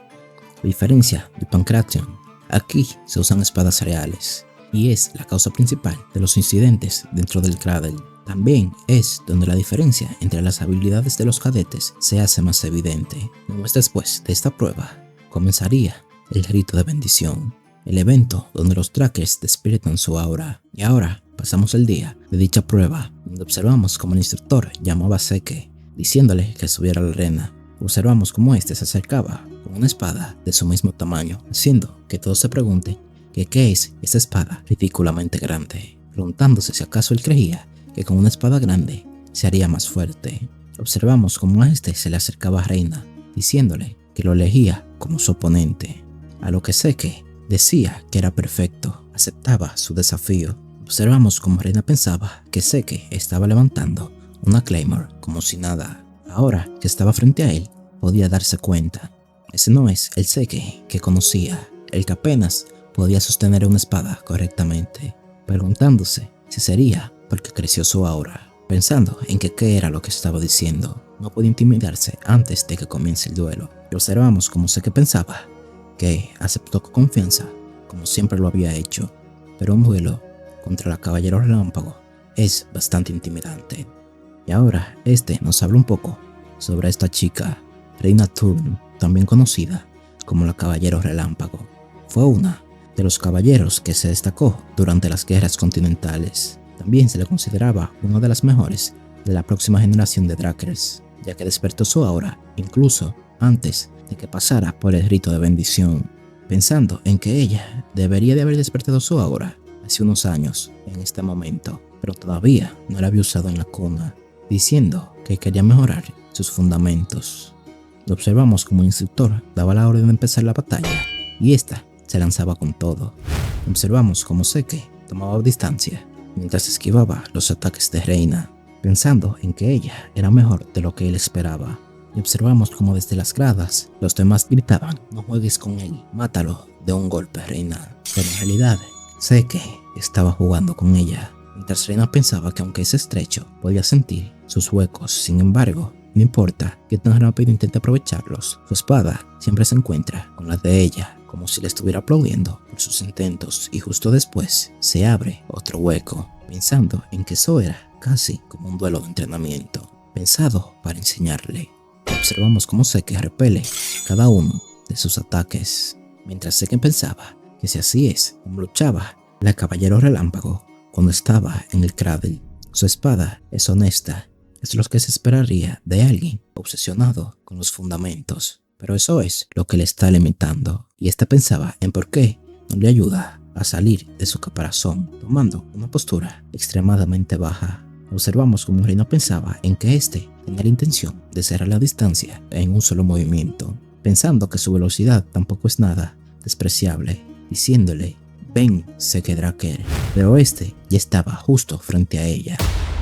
A diferencia de Pancration, aquí se usan espadas reales y es la causa principal de los incidentes dentro del Cradle. También es donde la diferencia entre las habilidades de los cadetes se hace más evidente. Un mes después de esta prueba, comenzaría el rito de bendición, el evento donde los Drakkars despiertan su aura. Y ahora pasamos el día de dicha prueba, donde observamos como el instructor llamaba a Seke, diciéndole que subiera a la arena. Observamos cómo este se acercaba con una espada de su mismo tamaño, haciendo que todos se pregunten que qué es esa espada ridículamente grande, preguntándose si acaso él creía que con una espada grande se haría más fuerte. Observamos cómo a este se le acercaba a Reina, diciéndole que lo elegía como su oponente, a lo que Seke decía que era perfecto, aceptaba su desafío. Observamos cómo Reina pensaba que Seke estaba levantando una Claymore como si nada. Ahora que estaba frente a él, podía darse cuenta. Ese no es el Seke que conocía, el que apenas podía sostener una espada correctamente, preguntándose si sería porque creció su aura, pensando en que qué era lo que estaba diciendo. No podía intimidarse antes de que comience el duelo. Y observamos cómo Seke pensaba que aceptó con confianza, como siempre lo había hecho, pero un duelo contra la Caballero Relámpago es bastante intimidante. Y ahora nos habla un poco sobre esta chica, Reina Thurn, también conocida como la Caballero Relámpago. Fue una de los caballeros que se destacó durante las guerras continentales. También se le consideraba una de las mejores de la próxima generación de Drakkars, ya que despertó su aura incluso antes de que pasara por el rito de bendición, pensando en que ella debería de haber despertado su aura hace unos años en este momento, pero todavía no la había usado en la cuna, diciendo que quería mejorar sus fundamentos. Lo observamos como el instructor daba la orden de empezar la batalla y esta se lanzaba con todo. Observamos como Seke tomaba distancia mientras esquivaba los ataques de Reina, pensando en que ella era mejor de lo que él esperaba. Y observamos como desde las gradas los demás gritaban: no juegues con él, mátalo de un golpe, Reina. Pero en realidad Seke estaba jugando con ella, mientras Reina pensaba que aunque es estrecho podía sentir sus huecos. Sin embargo, no importa que tan rápido intente aprovecharlos, su espada siempre se encuentra con la de ella, como si le estuviera aplaudiendo por sus intentos, y justo después se abre otro hueco, pensando en que eso era casi como un duelo de entrenamiento, pensado para enseñarle. Observamos cómo Seke repele cada uno de sus ataques, mientras Seke pensaba que si así es como luchaba la Caballero Relámpago cuando estaba en el Cradle. Su espada es honesta, es lo que se esperaría de alguien obsesionado con los fundamentos, pero eso es lo que le está limitando, y pensaba en por qué no le ayuda a salir de su caparazón, tomando una postura extremadamente baja. Observamos como Reina pensaba en que tenía la intención de cerrar la distancia en un solo movimiento, pensando que su velocidad tampoco es nada despreciable, diciéndole: ven, Seke Drakkar. Pero ya estaba justo frente a ella,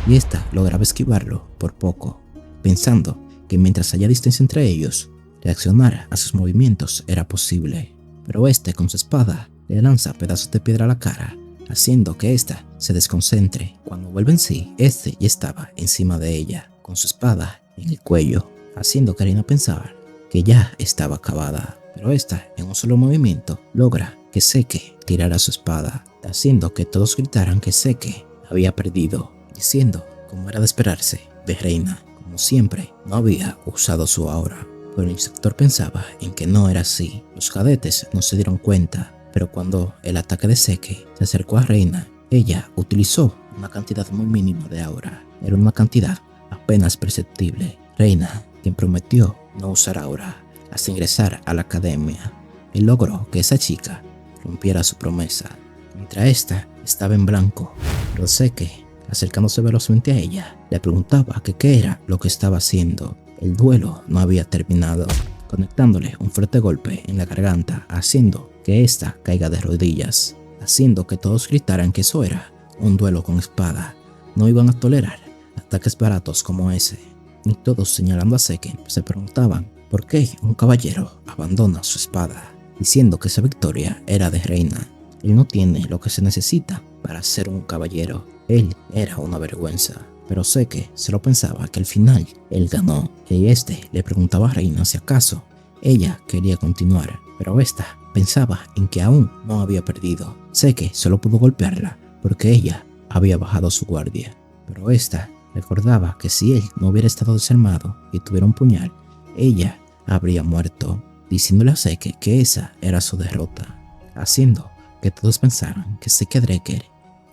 y lograba esquivarlo por poco, pensando que mientras haya distancia entre ellos, reaccionar a sus movimientos era posible. Pero con su espada le lanza pedazos de piedra a la cara, haciendo que se desconcentre. Cuando vuelve en sí, ya estaba encima de ella, con su espada en el cuello, haciendo que Reina pensara que ya estaba acabada. Pero en un solo movimiento logra que Seke tirara su espada, haciendo que todos gritaran que Seke había perdido, diciendo, como era de esperarse, de Reina, como siempre, no había usado su aura. Pero el instructor pensaba en que no era así. Los cadetes no se dieron cuenta, pero cuando el ataque de Seke se acercó a Reina, ella utilizó una cantidad muy mínima de aura. Era una cantidad apenas perceptible. Reina, quien prometió no usar aura hasta ingresar a la academia, y logró que esa chica rompiera su promesa, mientras esta estaba en blanco. Pero Seke, acercándose velozmente a ella, le preguntaba que qué era lo que estaba haciendo. El duelo no había terminado, conectándole un fuerte golpe en la garganta, haciendo que ésta caiga de rodillas, haciendo que todos gritaran que eso era un duelo con espada. No iban a tolerar ataques baratos como ese, y todos señalando a Seke se preguntaban por qué un caballero abandona su espada, diciendo que esa victoria era de Reina. Él no tiene lo que se necesita para ser un caballero. Él era una vergüenza. Pero Seke se lo pensaba que al final él ganó, y este le preguntaba a Reina si acaso ella quería continuar, pero esta pensaba en que aún no había perdido. Seke solo pudo golpearla porque ella había bajado su guardia, pero esta recordaba que si él no hubiera estado desarmado y tuviera un puñal, ella habría muerto, diciéndole a Seke que esa era su derrota, haciendo que todos pensaran que Seke Dreker,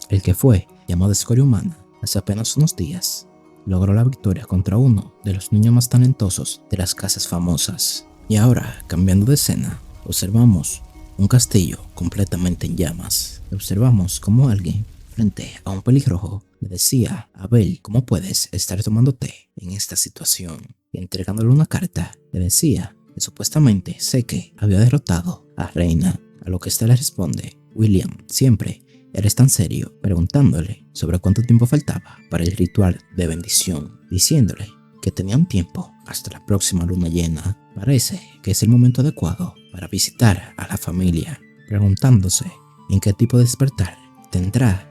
el que fue llamado escoria humana hace apenas unos días, logró la victoria contra uno de los niños más talentosos de las casas famosas. Y ahora, cambiando de escena, observamos un castillo completamente en llamas. Observamos como alguien, frente a un pelirrojo, le decía a Abel cómo puedes estar tomando té en esta situación. Y entregándole una carta, le decía que supuestamente Seke había derrotado a Reina, a lo que ésta le responde: William, siempre eres tan serio, preguntándole sobre cuánto tiempo faltaba para el ritual de bendición, diciéndole que tenían tiempo hasta la próxima luna llena. Parece que es el momento adecuado para visitar a la familia, preguntándose en qué tipo de despertar tendrá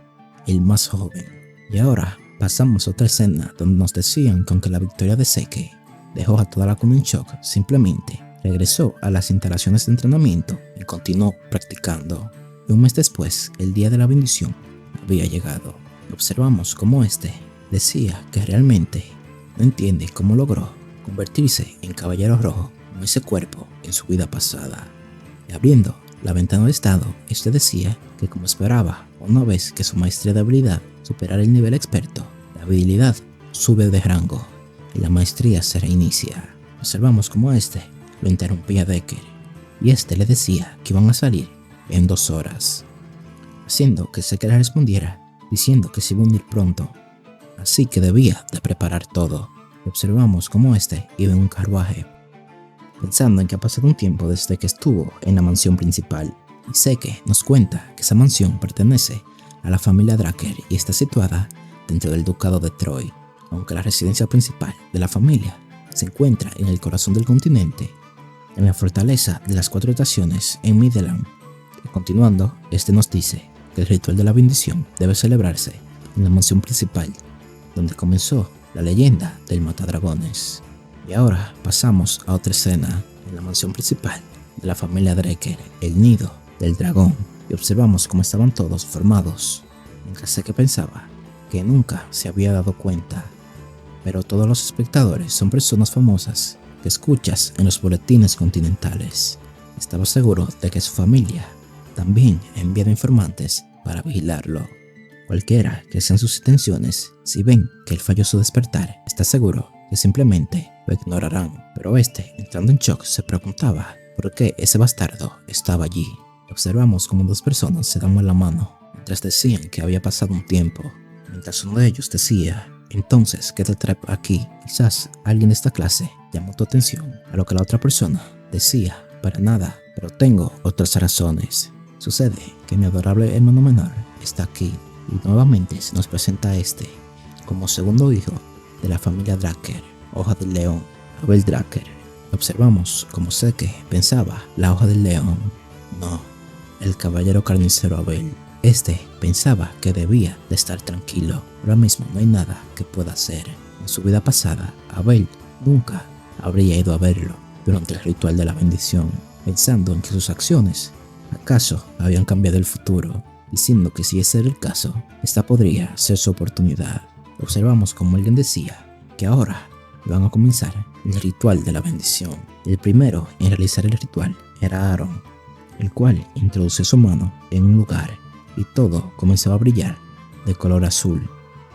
el más joven. Y ahora pasamos a otra escena donde nos decían que aunque la victoria de Seke dejó a toda la comunidad en shock, simplemente regresó a las instalaciones de entrenamiento y continuó practicando. Y un mes después, el día de la bendición había llegado. Observamos cómo este decía que realmente no entiende cómo logró convertirse en caballero rojo con ese cuerpo en su vida pasada. Y abriendo la ventana de estado, este decía que como esperaba, una vez que su maestría de habilidad superara el nivel experto, la habilidad sube de rango y la maestría se reinicia. Observamos cómo este lo interrumpía Decker, y este le decía que iban a salir en 2 horas, haciendo que Seke le respondiera diciendo que se iba a unir pronto, así que debía de preparar todo. Y observamos cómo este iba en un carruaje, pensando en que ha pasado un tiempo desde que estuvo en la mansión principal, y Seke nos cuenta que esa mansión pertenece a la familia Dracker y está situada dentro del ducado de Troy, aunque la residencia principal de la familia se encuentra en el corazón del continente, en la fortaleza de las 4 estaciones en Midland. Y continuando, este nos dice que el ritual de la bendición debe celebrarse en la mansión principal, donde comenzó la leyenda del matadragones. Y ahora pasamos a otra escena en la mansión principal de la familia Drecker, el nido del dragón, y observamos cómo estaban todos formados, mientras Seke pensaba que nunca se había dado cuenta. Pero todos los espectadores son personas famosas que escuchas en los boletines continentales. Estaba seguro de que su familia también enviaba informantes para vigilarlo. Cualquiera que sean sus intenciones, si ven que él falló su despertar, está seguro que simplemente lo ignorarán. Pero este, entrando en shock, se preguntaba por qué ese bastardo estaba allí. Observamos como 2 personas se dan la mano, mientras decían que había pasado un tiempo, mientras uno de ellos decía: entonces, ¿qué te trae aquí? Quizás alguien de esta clase llamó tu atención, a lo que la otra persona decía: para nada, pero tengo otras razones. Sucede que mi adorable hermano menor está aquí, y nuevamente se nos presenta a este como segundo hijo de la familia Dracker, Hoja del León, Abel Dracker. Observamos como Seke pensaba: la Hoja del León, no, el caballero carnicero Abel. Este pensaba que debía de estar tranquilo. Ahora mismo no hay nada que pueda hacer. En su vida pasada, Abel nunca habría ido a verlo durante el ritual de la bendición, pensando en que sus acciones acaso habían cambiado el futuro. diciendo que si ese era el caso, esta podría ser su oportunidad. Observamos como alguien decía que ahora iban a comenzar el ritual de la bendición. El primero en realizar el ritual era Aarón, el cual introduce su mano en un lugar y todo comenzaba a brillar de color azul.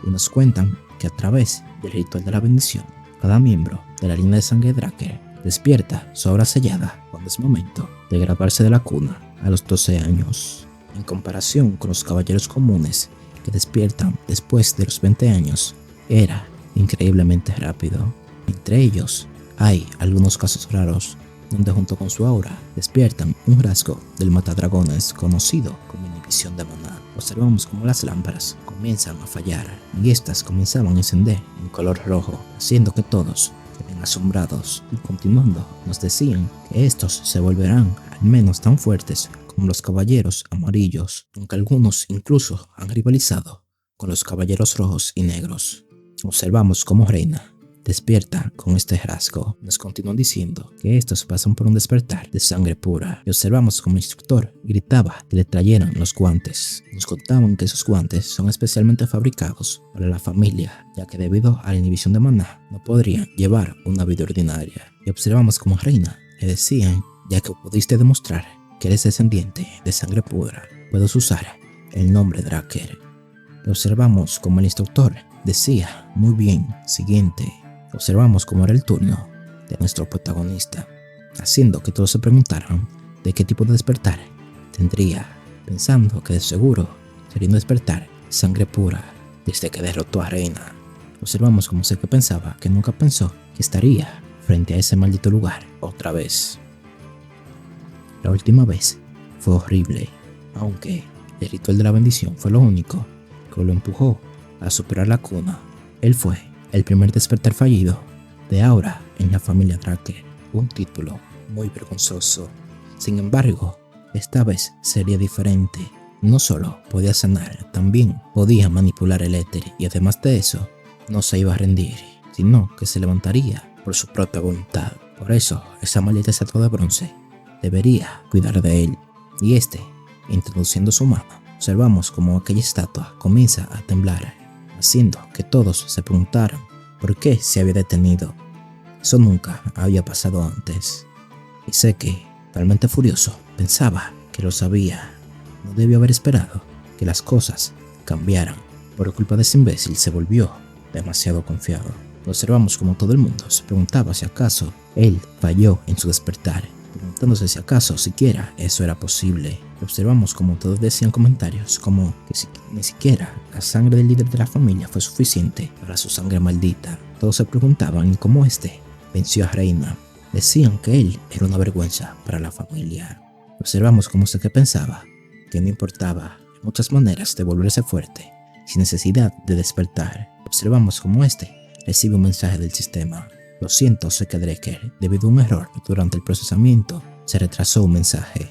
Y nos cuentan que a través del ritual de la bendición, cada miembro de la línea de sangre de Drakkar despierta su aura sellada cuando es momento de graduarse de la cuna a los 12 años. En comparación con los caballeros comunes que despiertan después de los 20 años, era increíblemente rápido. Entre ellos hay algunos casos raros donde junto con su aura despiertan un rasgo del matadragones conocido como inhibición de maná. Observamos como las lámparas comienzan a fallar y estas comenzaban a encender en color rojo, haciendo que todos queden asombrados. Y continuando, nos decían que estos se volverán al menos tan fuertes como los caballeros amarillos, aunque algunos incluso han rivalizado con los caballeros rojos y negros. Observamos como Reina despierta con este rasgo. Nos continúan diciendo que estos pasan por un despertar de sangre pura. Y observamos como el instructor gritaba que le trajeran los guantes. Nos contaban que esos guantes son especialmente fabricados para la familia, ya que debido a la inhibición de maná no podrían llevar una vida ordinaria. Y observamos como Reina le decían, ya que pudiste demostrar que eres descendiente de sangre pura, puedes usar el nombre Drakkar. Y observamos como el instructor decía, muy bien, siguiente. Observamos cómo era el turno de nuestro protagonista, haciendo que todos se preguntaran de qué tipo de despertar tendría, pensando que de seguro sería un despertar sangre pura desde que derrotó a Reina. Observamos cómo sé que pensaba que nunca pensó que estaría frente a ese maldito lugar otra vez. La última vez fue horrible, aunque el ritual de la bendición fue lo único que lo empujó a superar la cuna. Él fue el primer despertar fallido de aura en la familia Drakkar, un título muy vergonzoso. Sin embargo, esta vez sería diferente. No solo podía sanar, también podía manipular el éter y además de eso, no se iba a rendir, sino que se levantaría por su propia voluntad. Por eso, esa maldita estatua de bronce debería cuidar de él. Y introduciendo su mano, observamos como aquella estatua comienza a temblar, haciendo que todos se preguntaran por qué se había detenido. Eso nunca había pasado antes. Y sé que, totalmente furioso, pensaba que lo sabía. No debió haber esperado que las cosas cambiaran. Por culpa de ese imbécil se volvió demasiado confiado. Observamos como todo el mundo se preguntaba si acaso él falló en su despertar, preguntándose si acaso siquiera eso era posible. Observamos como todos decían comentarios como que ni siquiera la sangre del líder de la familia fue suficiente para su sangre maldita. Todos se preguntaban cómo venció a Reina. Decían que él era una vergüenza para la familia. Observamos como sé que pensaba que no importaba muchas maneras de volverse fuerte sin necesidad de despertar. Observamos como recibe un mensaje del sistema. Lo siento, Seeker Drakkar, debido a un error durante el procesamiento, se retrasó un mensaje.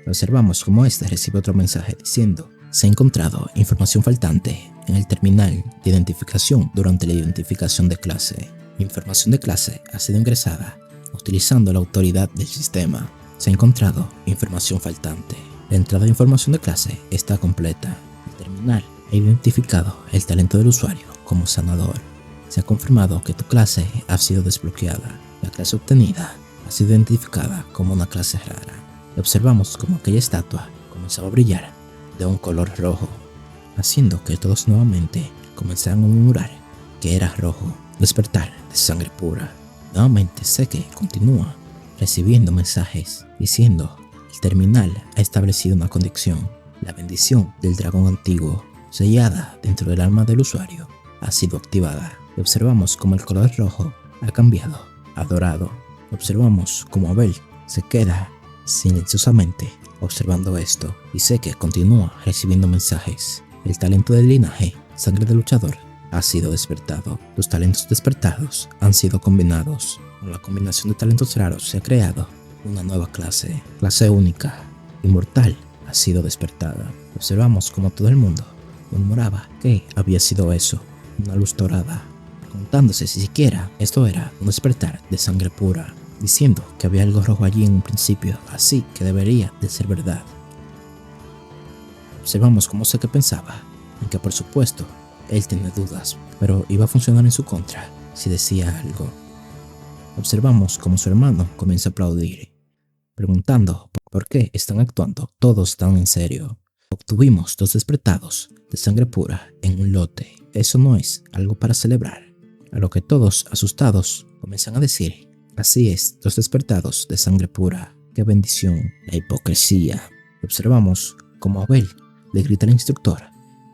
Observamos como recibe otro mensaje diciendo, se ha encontrado información faltante en el terminal de identificación durante la identificación de clase. Información de clase ha sido ingresada utilizando la autoridad del sistema. Se ha encontrado información faltante. La entrada de información de clase está completa. El terminal ha identificado el talento del usuario como sanador. Se ha confirmado que tu clase ha sido desbloqueada. La clase obtenida ha sido identificada como una clase rara. Y observamos como aquella estatua comenzaba a brillar de un color rojo, haciendo que todos nuevamente comenzaran a murmurar que era rojo. Despertar de sangre pura. Nuevamente sé que continúa recibiendo mensajes diciendo el terminal ha establecido una condición. La bendición del dragón antiguo sellada dentro del alma del usuario ha sido activada. Y observamos como el color rojo ha cambiado a dorado. Observamos como Abel se queda silenciosamente observando esto y sé que continúa recibiendo mensajes. El talento del linaje, sangre de luchador, ha sido despertado. Los talentos despertados han sido combinados. Con la combinación de talentos raros se ha creado una nueva clase única, inmortal, ha sido despertada. Observamos como todo el mundo murmuraba que había sido eso, una luz dorada, preguntándose si siquiera esto era un despertar de sangre pura, diciendo que había algo rojo allí en un principio, así que debería de ser verdad. Observamos cómo sé que pensaba, en que por supuesto, él tiene dudas, pero iba a funcionar en su contra si decía algo. Observamos cómo su hermano comienza a aplaudir, preguntando por qué están actuando todos tan en serio. Obtuvimos 2 despertados de sangre pura en un lote. Eso no es algo para celebrar. A lo que todos, asustados, comienzan a decir: así es, 2 despertados de sangre pura. ¡Qué bendición! La hipocresía. Observamos cómo Abel le grita al instructor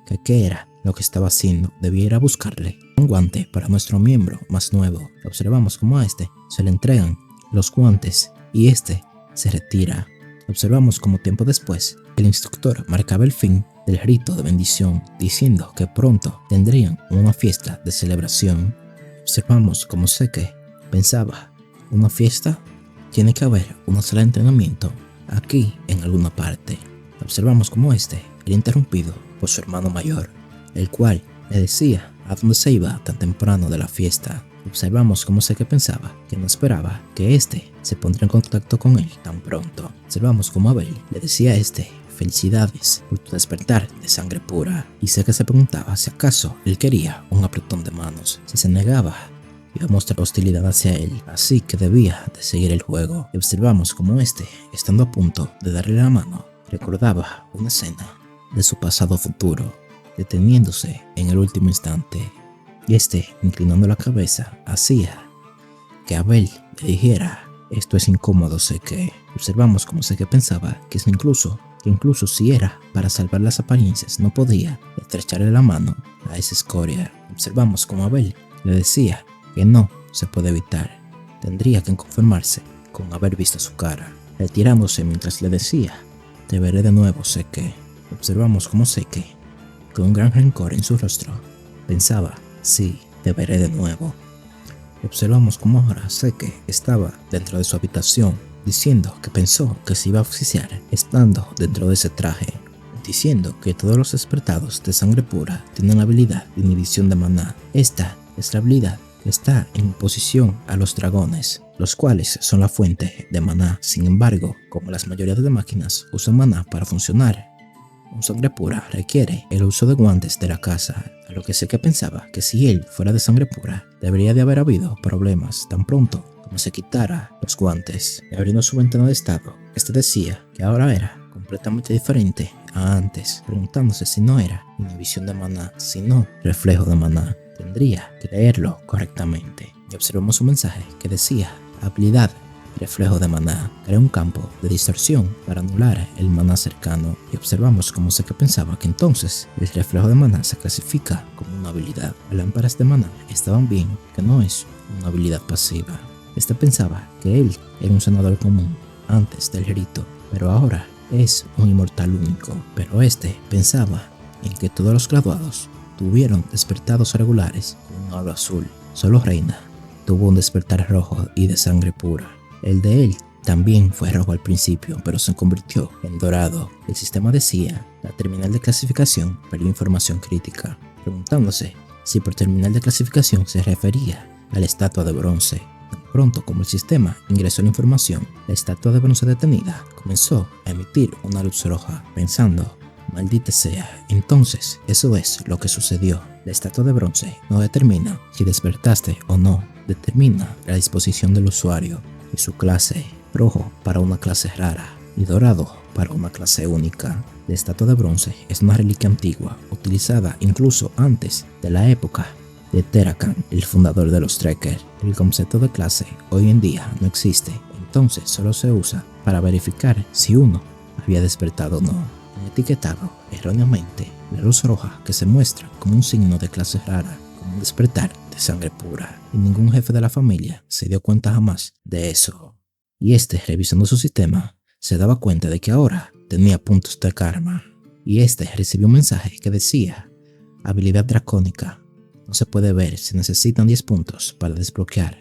que qué era lo que estaba haciendo. Debía ir a buscarle un guante para nuestro miembro más nuevo. Observamos cómo a este se le entregan los guantes y este se retira. Observamos cómo tiempo después el instructor marcaba el fin del rito de bendición, diciendo que pronto tendrían una fiesta de celebración. Observamos cómo Seke pensaba: ¿una fiesta? Tiene que haber una sala de entrenamiento aquí en alguna parte. Observamos cómo este era interrumpido por su hermano mayor, el cual le decía a dónde se iba tan temprano de la fiesta. Observamos cómo Seke pensaba que no esperaba que este se pondría en contacto con él tan pronto. Observamos cómo Abel le decía a este: felicidades por tu despertar de sangre pura. Y Seke se preguntaba si acaso él quería un apretón de manos. Si se negaba, iba a mostrar hostilidad hacia él, así que debía de seguir el juego. Y observamos cómo este, estando a punto de darle la mano, recordaba una escena de su pasado futuro, deteniéndose en el último instante. Y este, inclinando la cabeza, hacía que Abel le dijera: esto es incómodo, Seke. Observamos cómo Seke pensaba que incluso si era para salvar las apariencias, no podía estrecharle la mano a esa escoria. Observamos cómo Abel le decía que no se puede evitar, tendría que conformarse con haber visto su cara, retirándose mientras le decía: te veré de nuevo, Seke. Observamos cómo Seke, con un gran rencor en su rostro, pensaba: sí, te veré de nuevo. Observamos cómo ahora Seke estaba dentro de su habitación, diciendo que pensó que se iba a oficiar estando dentro de ese traje, diciendo que todos los despertados de sangre pura tienen la habilidad de inhibición de maná. Esta es la habilidad que está en oposición a los dragones, los cuales son la fuente de maná. Sin embargo, como las mayorías de máquinas usan maná para funcionar, un sangre pura requiere el uso de guantes de la casa, a lo que Seke pensaba que si él fuera de sangre pura, debería de haber habido problemas tan pronto como se quitara los guantes. Y abriendo su ventana de estado, este decía que ahora era completamente diferente a antes, preguntándose si no era inhibición de maná, sino reflejo de maná. Tendría que leerlo correctamente. Y observamos un mensaje que decía: habilidad reflejo de maná, crea un campo de distorsión para anular el maná cercano. Y observamos cómo Seke pensaba que entonces el reflejo de maná se clasifica como una habilidad. Las lámparas de maná estaban bien, que no es una habilidad pasiva. Este pensaba que él era un sanador común antes del rito, pero ahora es un inmortal único. Pero este pensaba en que todos los graduados tuvieron despertados regulares con un aura azul. Solo Reina tuvo un despertar rojo y de sangre pura. El de él también fue rojo al principio, pero se convirtió en dorado. El sistema decía: la terminal de clasificación perdió información crítica, preguntándose si por terminal de clasificación se refería a la estatua de bronce. Tan pronto como el sistema ingresó la información, la estatua de bronce detenida comenzó a emitir una luz roja, pensando: maldita sea. Entonces, eso es lo que sucedió. La estatua de bronce no determina si despertaste o no, determina la disposición del usuario y su clase. Rojo para una clase rara y dorado para una clase única. La estatua de bronce es una reliquia antigua, utilizada incluso antes de la época de Terakan, el fundador de los Trekker. El concepto de clase hoy en día no existe, entonces solo se usa para verificar si uno había despertado o no. Han etiquetado erróneamente la luz roja que se muestra como un signo de clase rara, como un despertar de sangre pura, y ningún jefe de la familia se dio cuenta jamás de eso. Y este, revisando su sistema, se daba cuenta de que ahora tenía puntos de karma. Y este recibió un mensaje que decía: habilidad dracónica. No se puede ver, se necesitan 10 puntos para desbloquear.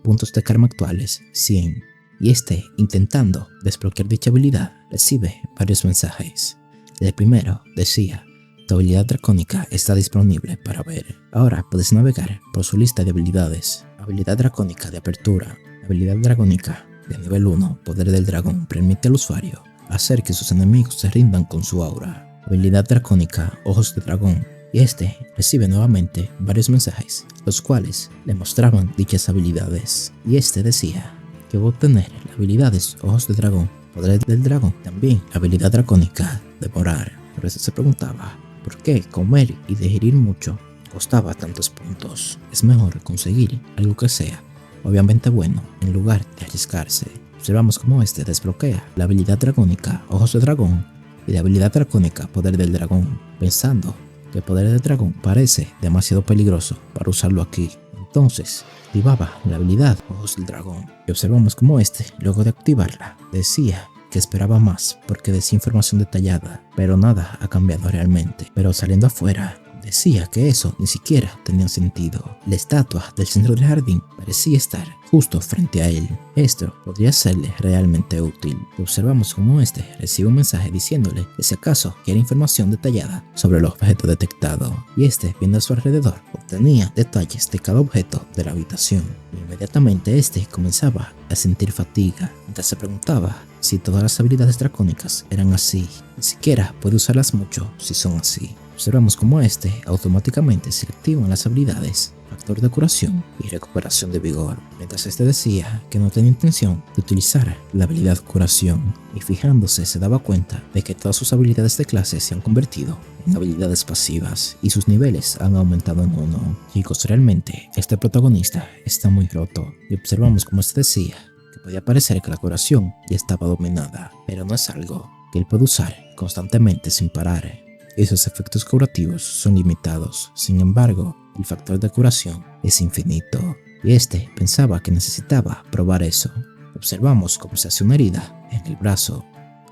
Puntos de karma actuales, 100. Y este, intentando desbloquear dicha habilidad, recibe varios mensajes. El primero decía: tu habilidad dracónica está disponible para ver. Ahora puedes navegar por su lista de habilidades. Habilidad dracónica de apertura. Habilidad dracónica de nivel 1, poder del dragón, permite al usuario hacer que sus enemigos se rindan con su aura. habilidad dracónica Ojos de Dragón, y este recibe nuevamente varios mensajes, los cuales le mostraban dichas habilidades, y este decía que va a obtener las habilidades Ojos de Dragón, Poder del Dragón, también la habilidad dracónica Devorar. Por eso se preguntaba, ¿por qué comer y digerir mucho costaba tantos puntos? Es mejor conseguir algo que sea obviamente bueno en lugar de arriesgarse. Observamos cómo este desbloquea la habilidad dragónica Ojos de Dragón y la habilidad dracónica Poder del Dragón, pensando que el Poder del Dragón parece demasiado peligroso para usarlo aquí. Entonces activaba la habilidad Ojos del Dragón y observamos cómo este, luego de activarla, decía que esperaba más porque decía información detallada, pero nada ha cambiado realmente. Pero saliendo afuera, decía que eso ni siquiera tenía sentido. La estatua del centro del jardín parecía estar justo frente a él. Esto podría serle realmente útil. Y observamos cómo este recibe un mensaje diciéndole que si acaso quiere información detallada sobre el objeto detectado. Y este, viendo a su alrededor, obtenía detalles de cada objeto de la habitación. Y inmediatamente este comenzaba a sentir fatiga, mientras se preguntaba si todas las habilidades dracónicas eran así. Ni siquiera puede usarlas mucho si son así. Observamos cómo este automáticamente se activan las habilidades Factor de Curación y Recuperación de Vigor, mientras este decía que no tenía intención de utilizar la habilidad Curación, y fijándose se daba cuenta de que todas sus habilidades de clase se han convertido en habilidades pasivas y sus niveles han aumentado en 1. Chicos, realmente este protagonista está muy roto, y observamos cómo este decía que podía parecer que la curación ya estaba dominada, pero no es algo que él puede usar constantemente sin parar, y sus efectos curativos son limitados. Sin embargo, el factor de curación es infinito, y este pensaba que necesitaba probar eso. Observamos cómo se hace una herida en el brazo,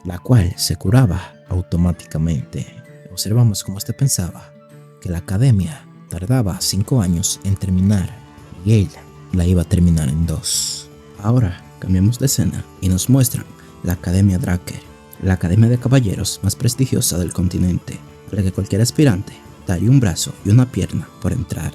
la cual se curaba automáticamente. Observamos cómo este pensaba que la academia tardaba 5 años en terminar, y él la iba a terminar en 2. Ahora cambiamos de escena y nos muestran la Academia Draker, la academia de caballeros más prestigiosa del continente, a la que cualquier aspirante daría un brazo y una pierna por entrar.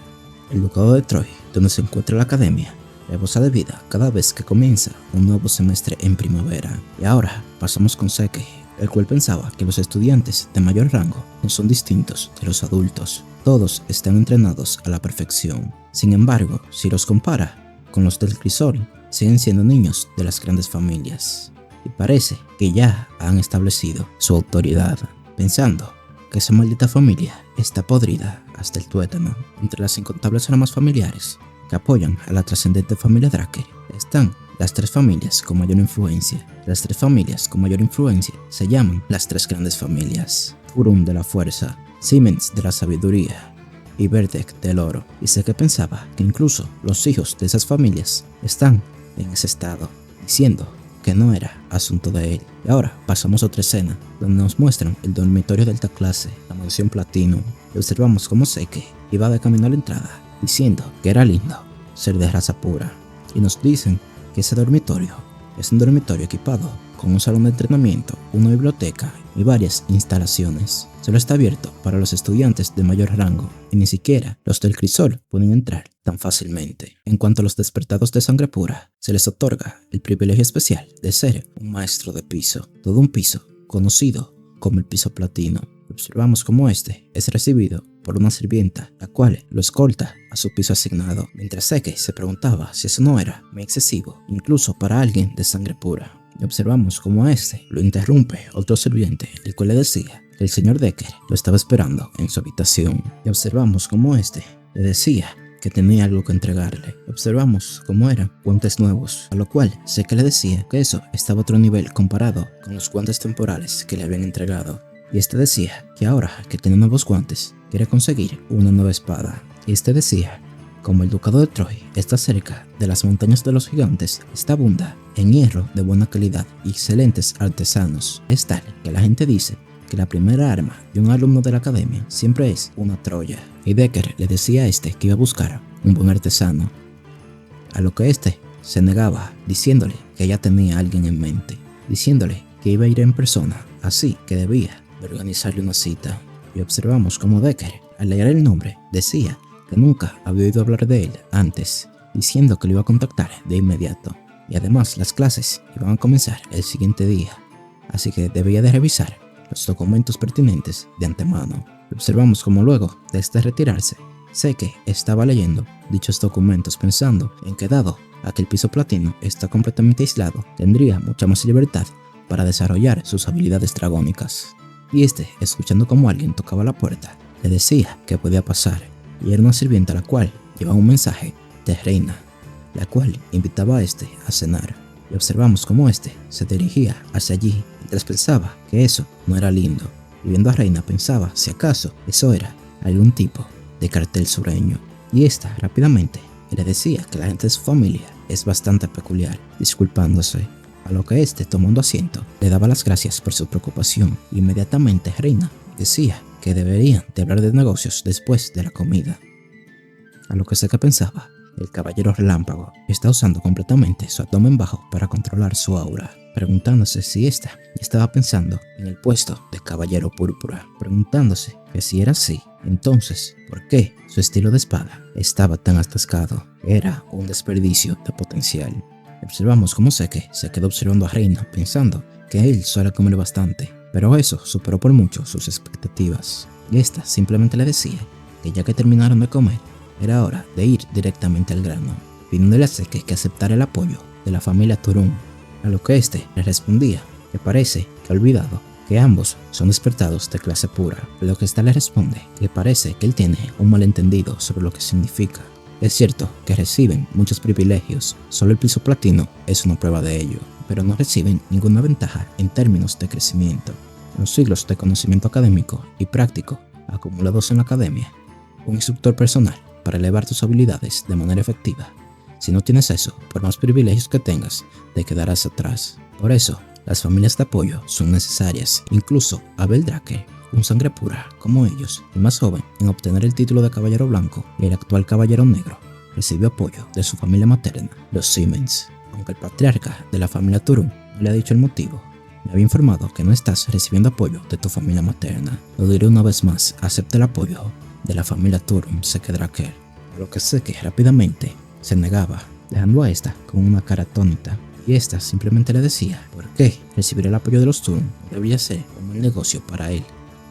El ducado de Troy, donde se encuentra la academia, rebosa de vida cada vez que comienza un nuevo semestre en primavera. Y ahora pasamos con Seke, el cual pensaba que los estudiantes de mayor rango no son distintos de los adultos. Todos están entrenados a la perfección. Sin embargo, si los compara con los del Crisol, siguen siendo niños de las grandes familias. Y parece que ya han establecido su autoridad, pensando que esa maldita familia está podrida hasta el tuétano. Entre las incontables ramas familiares que apoyan a la trascendente familia Draker están las 3 familias con mayor influencia. Las 3 familias con mayor influencia se llaman las 3 grandes familias: Turun de la fuerza, Siemens de la sabiduría y Verdek del oro. Y sé que pensaba que incluso los hijos de esas familias están en ese estado, diciendo que no era asunto de él. Y ahora pasamos a otra escena donde nos muestran el dormitorio de alta clase, la mansión Platinum, y observamos cómo Seke iba de camino a la entrada diciendo que era lindo ser de raza pura, y nos dicen que ese dormitorio es un dormitorio equipado con un salón de entrenamiento, una biblioteca y varias instalaciones. Solo está abierto para los estudiantes de mayor rango, y ni siquiera los del Crisol pueden entrar tan fácilmente. En cuanto a los despertados de sangre pura, se les otorga el privilegio especial de ser un maestro de piso, todo un piso conocido como el piso platino. Observamos cómo este es recibido por una sirvienta, la cual lo escolta a su piso asignado, mientras Seke se preguntaba si eso no era muy excesivo, incluso para alguien de sangre pura. Y observamos cómo a este lo interrumpe otro sirviente, el cual le decía que el señor Decker lo estaba esperando en su habitación. Y observamos cómo este le decía que tenía algo que entregarle. Observamos cómo eran guantes nuevos, a lo cual Seke le decía que eso estaba a otro nivel comparado con los guantes temporales que le habían entregado. Y este decía que ahora que tiene nuevos guantes, quiere conseguir una nueva espada. Y este decía, como el ducado de Troy está cerca de las montañas de los gigantes, esta abunda en hierro de buena calidad y excelentes artesanos. Es tal que la gente dice que la primera arma de un alumno de la academia siempre es una Troya. Y Decker le decía a este que iba a buscar un buen artesano, a lo que este se negaba, diciéndole que ya tenía a alguien en mente, diciéndole que iba a ir en persona, así que debía de organizarle una cita. Y observamos como Decker, al leer el nombre, decía que nunca había oído hablar de él antes, diciendo que lo iba a contactar de inmediato. Y además las clases iban a comenzar el siguiente día, así que debía de revisar los documentos pertinentes de antemano. Observamos como luego de este retirarse, Seke estaba leyendo dichos documentos pensando en que dado a que el piso platino está completamente aislado, tendría mucha más libertad para desarrollar sus habilidades dragónicas. Y escuchando como alguien tocaba la puerta, le decía que podía pasar, y era una sirvienta la cual llevaba un mensaje de Reina, la cual invitaba a a cenar. Y observamos cómo se dirigía hacia allí mientras pensaba que eso no era lindo, y viendo a Reina pensaba si acaso eso era algún tipo de cartel sureño. Y rápidamente le decía que la gente de su familia es bastante peculiar, disculpándose, a lo que tomando asiento le daba las gracias por su preocupación. Inmediatamente Reina decía que deberían de hablar de negocios después de la comida, a lo que Seke pensaba. El caballero relámpago está usando completamente su abdomen bajo para controlar su aura, preguntándose si estaba pensando en el puesto de caballero púrpura, preguntándose que si era así, entonces, ¿por qué su estilo de espada estaba tan atascado? Era un desperdicio de potencial. Observamos cómo Seke se quedó observando a Reina pensando que él suele comer bastante, pero eso superó por mucho sus expectativas. Y simplemente le decía que ya que terminaron de comer, era hora de ir directamente al grano, pidiéndole a Seke que aceptara el apoyo de la familia Turun, a lo que le respondía que parece que ha olvidado que ambos son despertados de clase pura, a lo que le responde que parece que él tiene un malentendido sobre lo que significa. Es cierto que reciben muchos privilegios, solo el piso platino es una prueba de ello, pero no reciben ninguna ventaja en términos de crecimiento. Los siglos de conocimiento académico y práctico acumulados en la academia, un instructor personal para elevar tus habilidades de manera efectiva. Si no tienes eso, por más privilegios que tengas, te quedarás atrás. Por eso, las familias de apoyo son necesarias. Incluso Abel Drake, un sangre pura como ellos, el más joven en obtener el título de caballero blanco y el actual caballero negro, recibió apoyo de su familia materna, los Siemens. Aunque el patriarca de la familia Turun no le ha dicho el motivo, me había informado que no estás recibiendo apoyo de tu familia materna. Lo diré una vez más, acepta el apoyo de la familia Turun Seke Drake, a lo que Seke rápidamente se negaba, dejando a con una cara atónita, y simplemente le decía por qué recibir el apoyo de los Turun debía ser un buen negocio para él,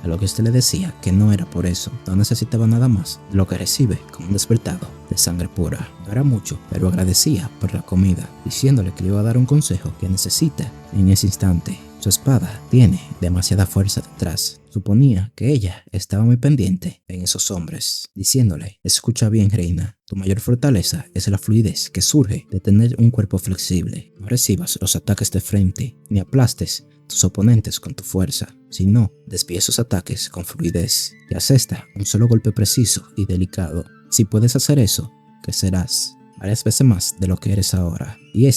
a lo que le decía que no era por eso, no necesitaba nada más de lo que recibe como un despertado de sangre pura. No era mucho, pero agradecía por la comida, diciéndole que le iba a dar un consejo que necesita en ese instante. Su espada tiene demasiada fuerza detrás. Suponía que ella estaba muy pendiente en esos hombres, diciéndole: escucha bien, Reina, tu mayor fortaleza es la fluidez que surge de tener un cuerpo flexible. No recibas los ataques de frente, ni aplastes tus oponentes con tu fuerza, sino desvíe sus ataques con fluidez y haz un solo golpe preciso y delicado. Si puedes hacer eso, crecerás varias veces más de lo que eres ahora. Y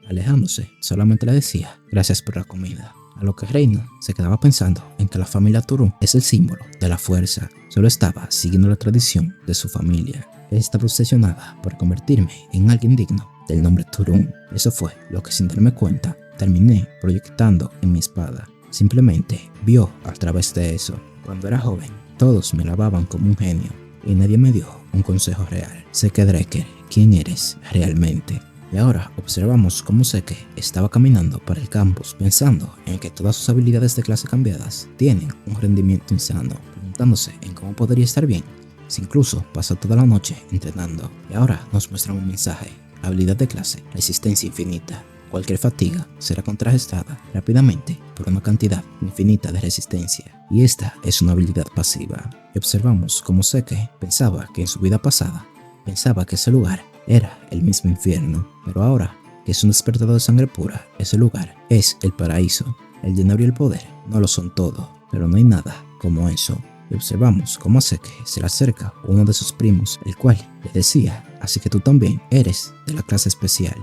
alejándose, solamente le decía: gracias por la comida. A lo que Reina se quedaba pensando en que la familia Turun es el símbolo de la fuerza. Solo estaba siguiendo la tradición de su familia. Estaba obsesionada por convertirme en alguien digno del nombre Turun. Eso fue lo que, sin darme cuenta, terminé proyectando en mi espada. Simplemente vio a través de eso. Cuando era joven, todos me alababan como un genio y nadie me dio un consejo real. Seke Drake, ¿quién eres realmente? Y ahora observamos cómo Seke estaba caminando para el campus pensando en que todas sus habilidades de clase cambiadas tienen un rendimiento insano, preguntándose en cómo podría estar bien si incluso pasó toda la noche entrenando. Y ahora nos muestran un mensaje: habilidad de clase, resistencia infinita. Cualquier fatiga será contrarrestada rápidamente por una cantidad infinita de resistencia. Y esta es una habilidad pasiva. Y observamos cómo Seke pensaba que en su vida pasada pensaba que ese lugar era el mismo infierno, pero ahora que es un despertador de sangre pura, ese lugar es el paraíso. El dinero y el poder no lo son todo, pero no hay nada como eso. Y observamos cómo a Seke se le acerca uno de sus primos, el cual le decía: así que tú también eres de la clase especial.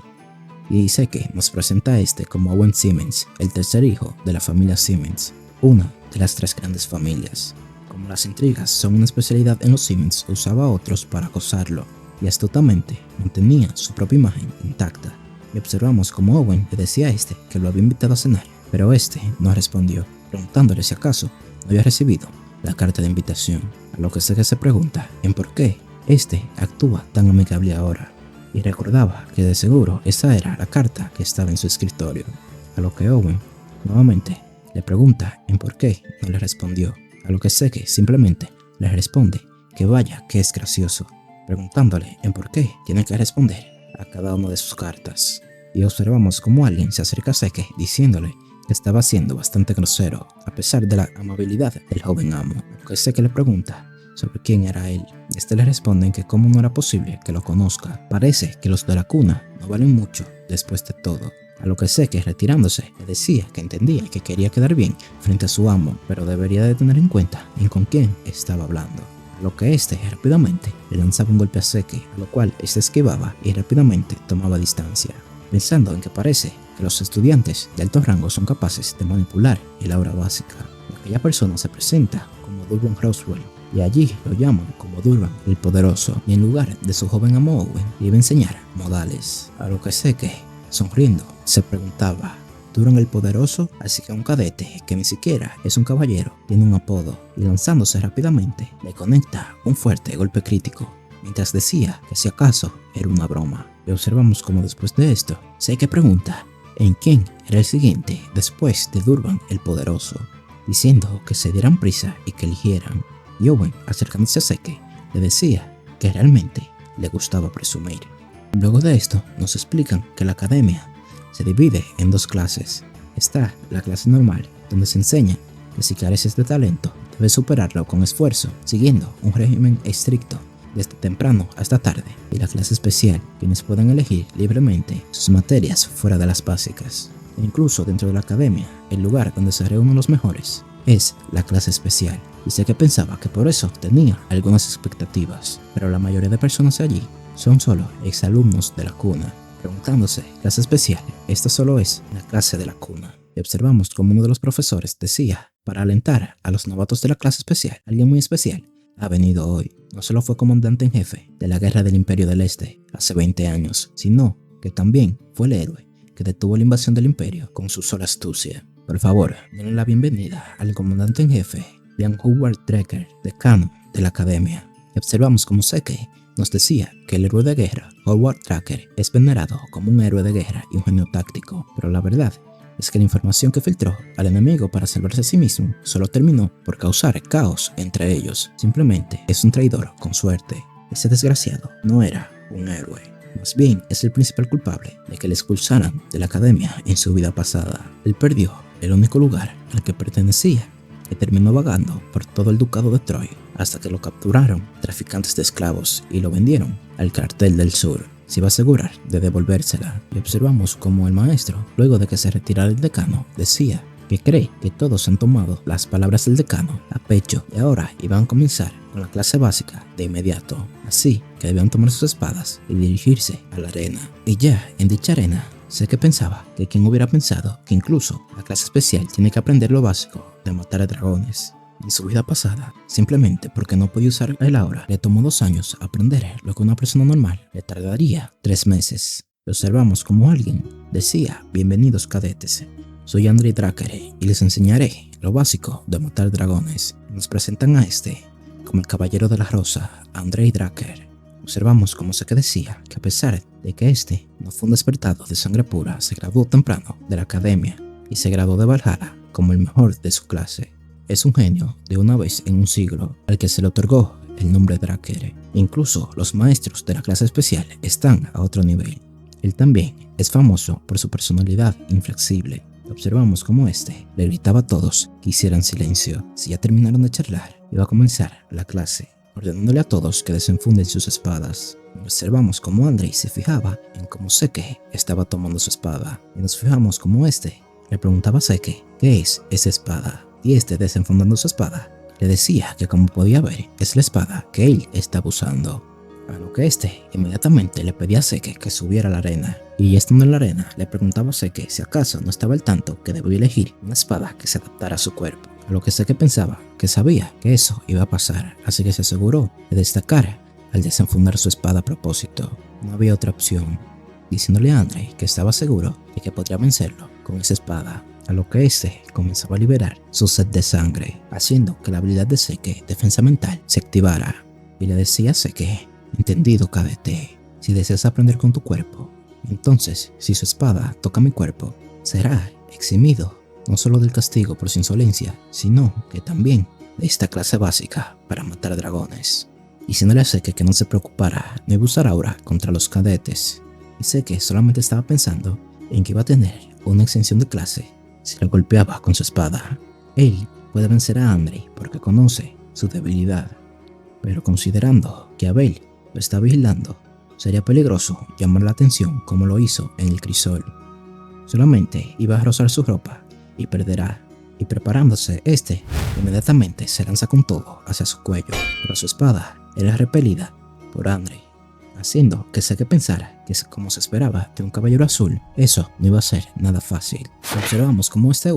Y Seke nos presenta a como Owen Siemens, el tercer hijo de la familia Siemens, una de las tres grandes familias. Como las intrigas son una especialidad en los Siemens, usaba a otros para acosarlo y astutamente mantenía su propia imagen intacta. Y observamos cómo Owen le decía a que lo había invitado a cenar, pero no respondió, preguntándole si acaso no había recibido la carta de invitación, a lo que Seke se pregunta en por qué actúa tan amigable ahora, y recordaba que de seguro esa era la carta que estaba en su escritorio, a lo que Owen nuevamente le pregunta en por qué no le respondió, a lo que Seke simplemente le responde que vaya que es gracioso, preguntándole en por qué tiene que responder a cada una de sus cartas. Y observamos cómo alguien se acerca a Seke diciéndole que estaba siendo bastante grosero, a pesar de la amabilidad del joven amo, a lo que Seke le pregunta sobre quién era él. Este le responde que cómo no era posible que lo conozca, parece que los de la cuna no valen mucho después de todo. A lo que Seke, retirándose, le decía que entendía que quería quedar bien frente a su amo, pero debería de tener en cuenta en con quién estaba hablando. A lo que este rápidamente le lanzaba un golpe a Seke, a lo cual este esquivaba y rápidamente tomaba distancia, pensando en que parece que los estudiantes de alto rango son capaces de manipular el aura básica. Aquella persona se presenta como Durban Roswell, y allí lo llaman como Durban el Poderoso, y en lugar de su joven amo Owen le iba a enseñar modales. A lo que Seke, sonriendo, se preguntaba, ¿Durban el Poderoso? Así que un cadete que ni siquiera es un caballero tiene un apodo, y lanzándose rápidamente le conecta un fuerte golpe crítico, mientras decía que si acaso era una broma. Y observamos como después de esto, Seke pregunta en quién era el siguiente después de Durban el Poderoso, diciendo que se dieran prisa y que eligieran. Y Owen, acercándose a Seke, le decía que realmente le gustaba presumir. Luego de esto, nos explican que la academia se divide en dos clases. Está la clase normal, donde se enseña que si careces de talento, debes superarlo con esfuerzo, siguiendo un régimen estricto desde temprano hasta tarde. Y la clase especial, quienes pueden elegir libremente sus materias fuera de las básicas. E incluso dentro de la academia, el lugar donde se reúnen los mejores es la clase especial. Y sé que pensaba que por eso tenía algunas expectativas, pero la mayoría de personas allí son solo exalumnos de la cuna, preguntándose, ¿clase especial? Esto solo es la clase de la cuna. Y observamos como uno de los profesores decía, para alentar a los novatos de la clase especial, alguien muy especial ha venido hoy. No solo fue comandante en jefe de la guerra del Imperio del Este hace 20 años, sino que también fue el héroe que detuvo la invasión del Imperio con su sola astucia. Por favor, denle la bienvenida al comandante en jefe, Ian Howard Drecker, decano de la academia. Y observamos como Seke nos decía que el héroe de guerra, Howard Drecker, es venerado como un héroe de guerra y un genio táctico, pero la verdad es que la información que filtró al enemigo para salvarse a sí mismo solo terminó por causar caos entre ellos. Simplemente es un traidor con suerte. Ese desgraciado no era un héroe. Más bien es el principal culpable de que le expulsaran de la academia en su vida pasada. Él perdió el único lugar al que pertenecía y terminó vagando por todo el ducado de Troy hasta que lo capturaron traficantes de esclavos y lo vendieron al cartel del sur. Se iba a asegurar de devolvérsela. Y observamos como el maestro, luego de que se retirara el decano, decía que cree que todos han tomado las palabras del decano a pecho y ahora iban a comenzar con la clase básica de inmediato, así que debían tomar sus espadas y dirigirse a la arena. Y ya en dicha arena, Seke pensaba que quien hubiera pensado que incluso la clase especial tiene que aprender lo básico de matar a dragones. En su vida pasada, simplemente porque no podía usar el aura, le tomó 2 años aprender lo que una persona normal le tardaría 3 meses. Y observamos como alguien decía, bienvenidos cadetes, soy Andrei Drecker y les enseñaré lo básico de matar dragones. Nos presentan a este como el caballero de la rosa, Andrei Drecker. Observamos como Seke decía que a pesar de que este no fue un despertado de sangre pura, se graduó temprano de la academia y se graduó de Valhalla como el mejor de su clase. Es un genio de una vez en un siglo al que se le otorgó el nombre de Drecker. Incluso los maestros de la clase especial están a otro nivel. Él también es famoso por su personalidad inflexible. Observamos cómo este le gritaba a todos que hicieran silencio. Si ya terminaron de charlar, iba a comenzar la clase, ordenándole a todos que desenfunden sus espadas. Observamos cómo Andrei se fijaba en cómo Seke estaba tomando su espada, y nos fijamos cómo este le preguntaba a Seke qué es esa espada, y este, desenfundando su espada, le decía que como podía ver es la espada que él estaba usando. A lo que este inmediatamente le pedía a Seke que subiera a la arena, y estando en la arena le preguntaba a Seke si acaso no estaba al tanto que debía elegir una espada que se adaptara a su cuerpo. A lo que Seke pensaba que sabía que eso iba a pasar, así que se aseguró de destacar al desenfundar su espada a propósito. No había otra opción, diciéndole a Andrei que estaba seguro de que podría vencerlo con esa espada. A lo que este comenzaba a liberar su sed de sangre, haciendo que la habilidad de Seke, defensa mental, se activara. Y le decía a Seke, entendido cadete, si deseas aprender con tu cuerpo, entonces si su espada toca mi cuerpo, será eximido no solo del castigo por su insolencia, sino que también de esta clase básica para matar dragones. Diciéndole a Seke que no se preocupara ni iba a usar aura contra los cadetes, y Seke solamente estaba pensando en que iba a tener una exención de clase si lo golpeaba con su espada. Él puede vencer a Andre porque conoce su debilidad, pero considerando que Abel lo está vigilando, sería peligroso llamar la atención como lo hizo en el crisol. Solamente iba a rozar su ropa y perderá, y preparándose inmediatamente se lanza con todo hacia su cuello, pero su espada era repelida por Andre, haciendo que Seke pensara que como se esperaba de un caballero azul, eso no iba a ser nada fácil. Observamos cómo usa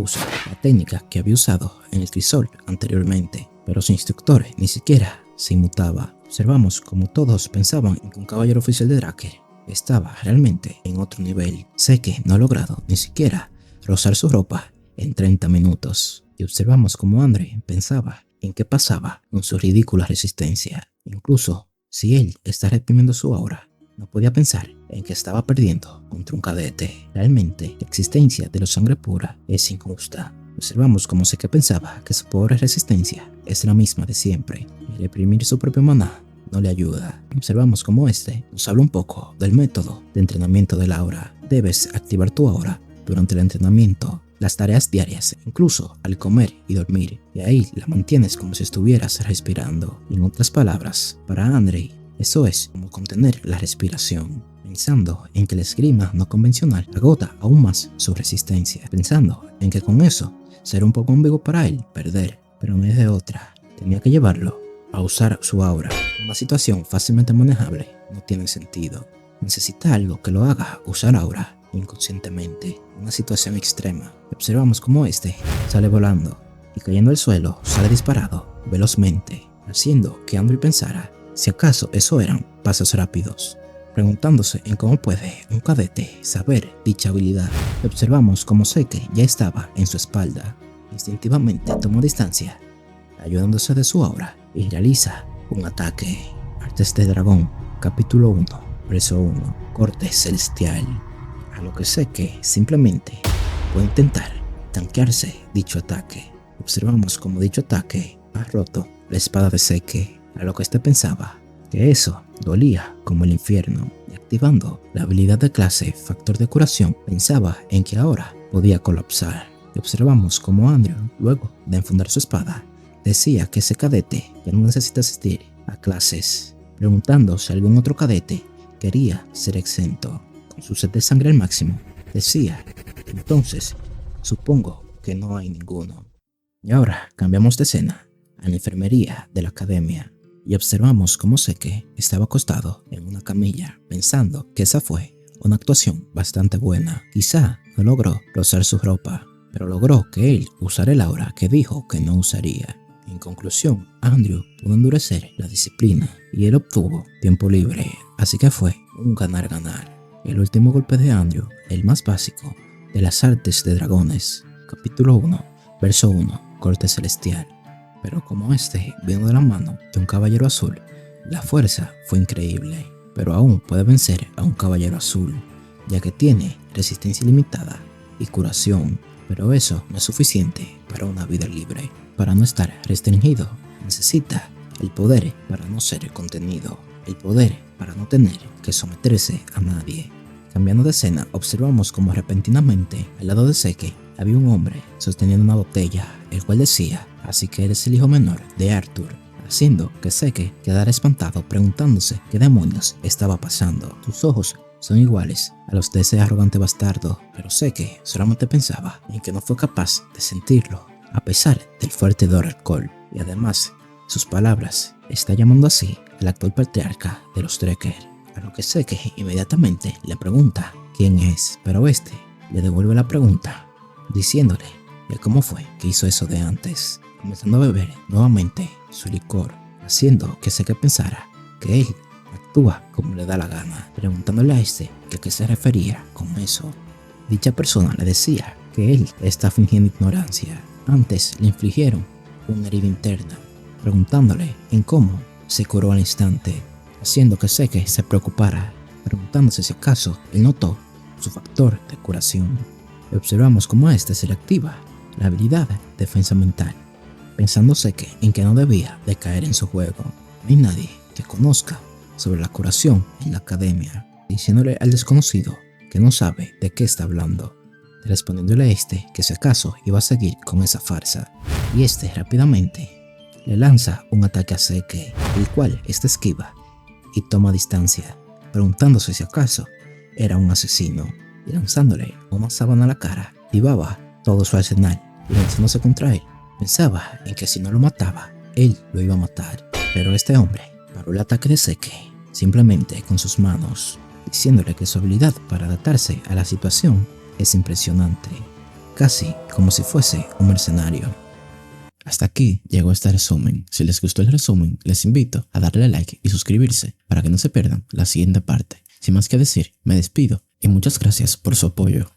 la técnica que había usado en el crisol anteriormente, pero su instructor ni siquiera se inmutaba. Observamos cómo todos pensaban en que un caballero oficial de Draker estaba realmente en otro nivel. Seke no ha logrado ni siquiera rozar su ropa en 30 minutos, y observamos cómo Andre pensaba en qué pasaba con su ridícula resistencia. Incluso si él está reprimiendo su aura, no podía pensar en que estaba perdiendo contra un cadete. Realmente, la existencia de la sangre pura es injusta. Observamos cómo Seke pensaba que su pobre resistencia es la misma de siempre, y reprimir su propio maná no le ayuda. Observamos cómo nos habla un poco del método de entrenamiento del aura. Debes activar tu aura durante el entrenamiento, las tareas diarias, incluso al comer y dormir, y ahí la mantienes como si estuvieras respirando. En otras palabras, para Andre, eso es como contener la respiración, pensando en que la esgrima no convencional agota aún más su resistencia, pensando en que con eso será un poco ambiguo para él perder, pero no hay de otra, tenía que llevarlo a usar su aura. Una situación fácilmente manejable no tiene sentido, necesita algo que lo haga usar aura inconscientemente, una situación extrema. Observamos cómo sale volando y cayendo al suelo sale disparado velozmente, haciendo que Andre pensara si acaso eso eran pasos rápidos, preguntándose en cómo puede un cadete saber dicha habilidad. Observamos cómo Seke ya estaba en su espalda, instintivamente tomó distancia, ayudándose de su aura y realiza un ataque. Artes de Dragón, capítulo 1, verso 1, corte celestial. A lo que Seke simplemente puede intentar tanquearse dicho ataque. Observamos como dicho ataque ha roto la espada de Seke, a lo que pensaba que eso dolía como el infierno, y activando la habilidad de clase factor de curación pensaba en que ahora podía colapsar. Y observamos como Andrew, luego de enfundar su espada, decía que ese cadete ya no necesita asistir a clases, preguntando si algún otro cadete quería ser exento. Con su sed de sangre al máximo, decía: entonces, supongo que no hay ninguno. Y ahora cambiamos de escena a la enfermería de la academia, y observamos cómo Seke estaba acostado en una camilla, pensando que esa fue una actuación bastante buena. Quizá no logró rozar su ropa, pero logró que él usara el aura que dijo que no usaría. En conclusión, Andrew pudo endurecer la disciplina y él obtuvo tiempo libre, así que fue un ganar-ganar. El último golpe de Andrew, el más básico de las artes de dragones, capítulo 1, verso 1, corte celestial. Pero como vino de la mano de un caballero azul, la fuerza fue increíble, pero aún puede vencer a un caballero azul, ya que tiene resistencia ilimitada y curación, pero eso no es suficiente para una vida libre. Para no estar restringido, necesita el poder para no ser contenido, el poder para no tener que someterse a nadie. Cambiando de escena, observamos como repentinamente al lado de Seke había un hombre sosteniendo una botella, el cual decía: así que eres el hijo menor de Arthur, haciendo que Seke quedara espantado preguntándose qué demonios estaba pasando. Sus ojos son iguales a los de ese arrogante bastardo, pero Seke solamente pensaba en que no fue capaz de sentirlo a pesar del fuerte hedor alcohol, y además sus palabras está llamando así al actual patriarca de los Dreker, a lo que Seke inmediatamente le pregunta quién es, pero le devuelve la pregunta diciéndole de cómo fue que hizo eso de antes, comenzando a beber nuevamente su licor, haciendo que Seke pensara que él actúa como le da la gana, preguntándole a que a qué se refería con eso. Dicha persona le decía que él está fingiendo ignorancia. Antes le infligieron una herida interna, preguntándole en cómo se curó al instante, haciendo que Seke se preocupara, preguntándose si acaso él notó su factor de curación. Observamos cómo se le activa la habilidad defensa mental, pensando Seke en que no debía de caer en su juego. No hay nadie que conozca sobre la curación en la academia, diciéndole al desconocido que no sabe de qué está hablando, respondiéndole a este que si acaso iba a seguir con esa farsa, y este rápidamente le lanza un ataque a Seke, el cual este esquiva y toma distancia, preguntándose si acaso era un asesino, y lanzándole una sábana a la cara, activaba todo su arsenal y lanzándose contra él. Pensaba en que si no lo mataba, él lo iba a matar, pero este hombre paró el ataque de Seke simplemente con sus manos, diciéndole que su habilidad para adaptarse a la situación es impresionante, casi como si fuese un mercenario. Hasta aquí llegó este resumen. Si les gustó el resumen, les invito a darle like y suscribirse para que no se pierdan la siguiente parte. Sin más que decir, me despido y muchas gracias por su apoyo.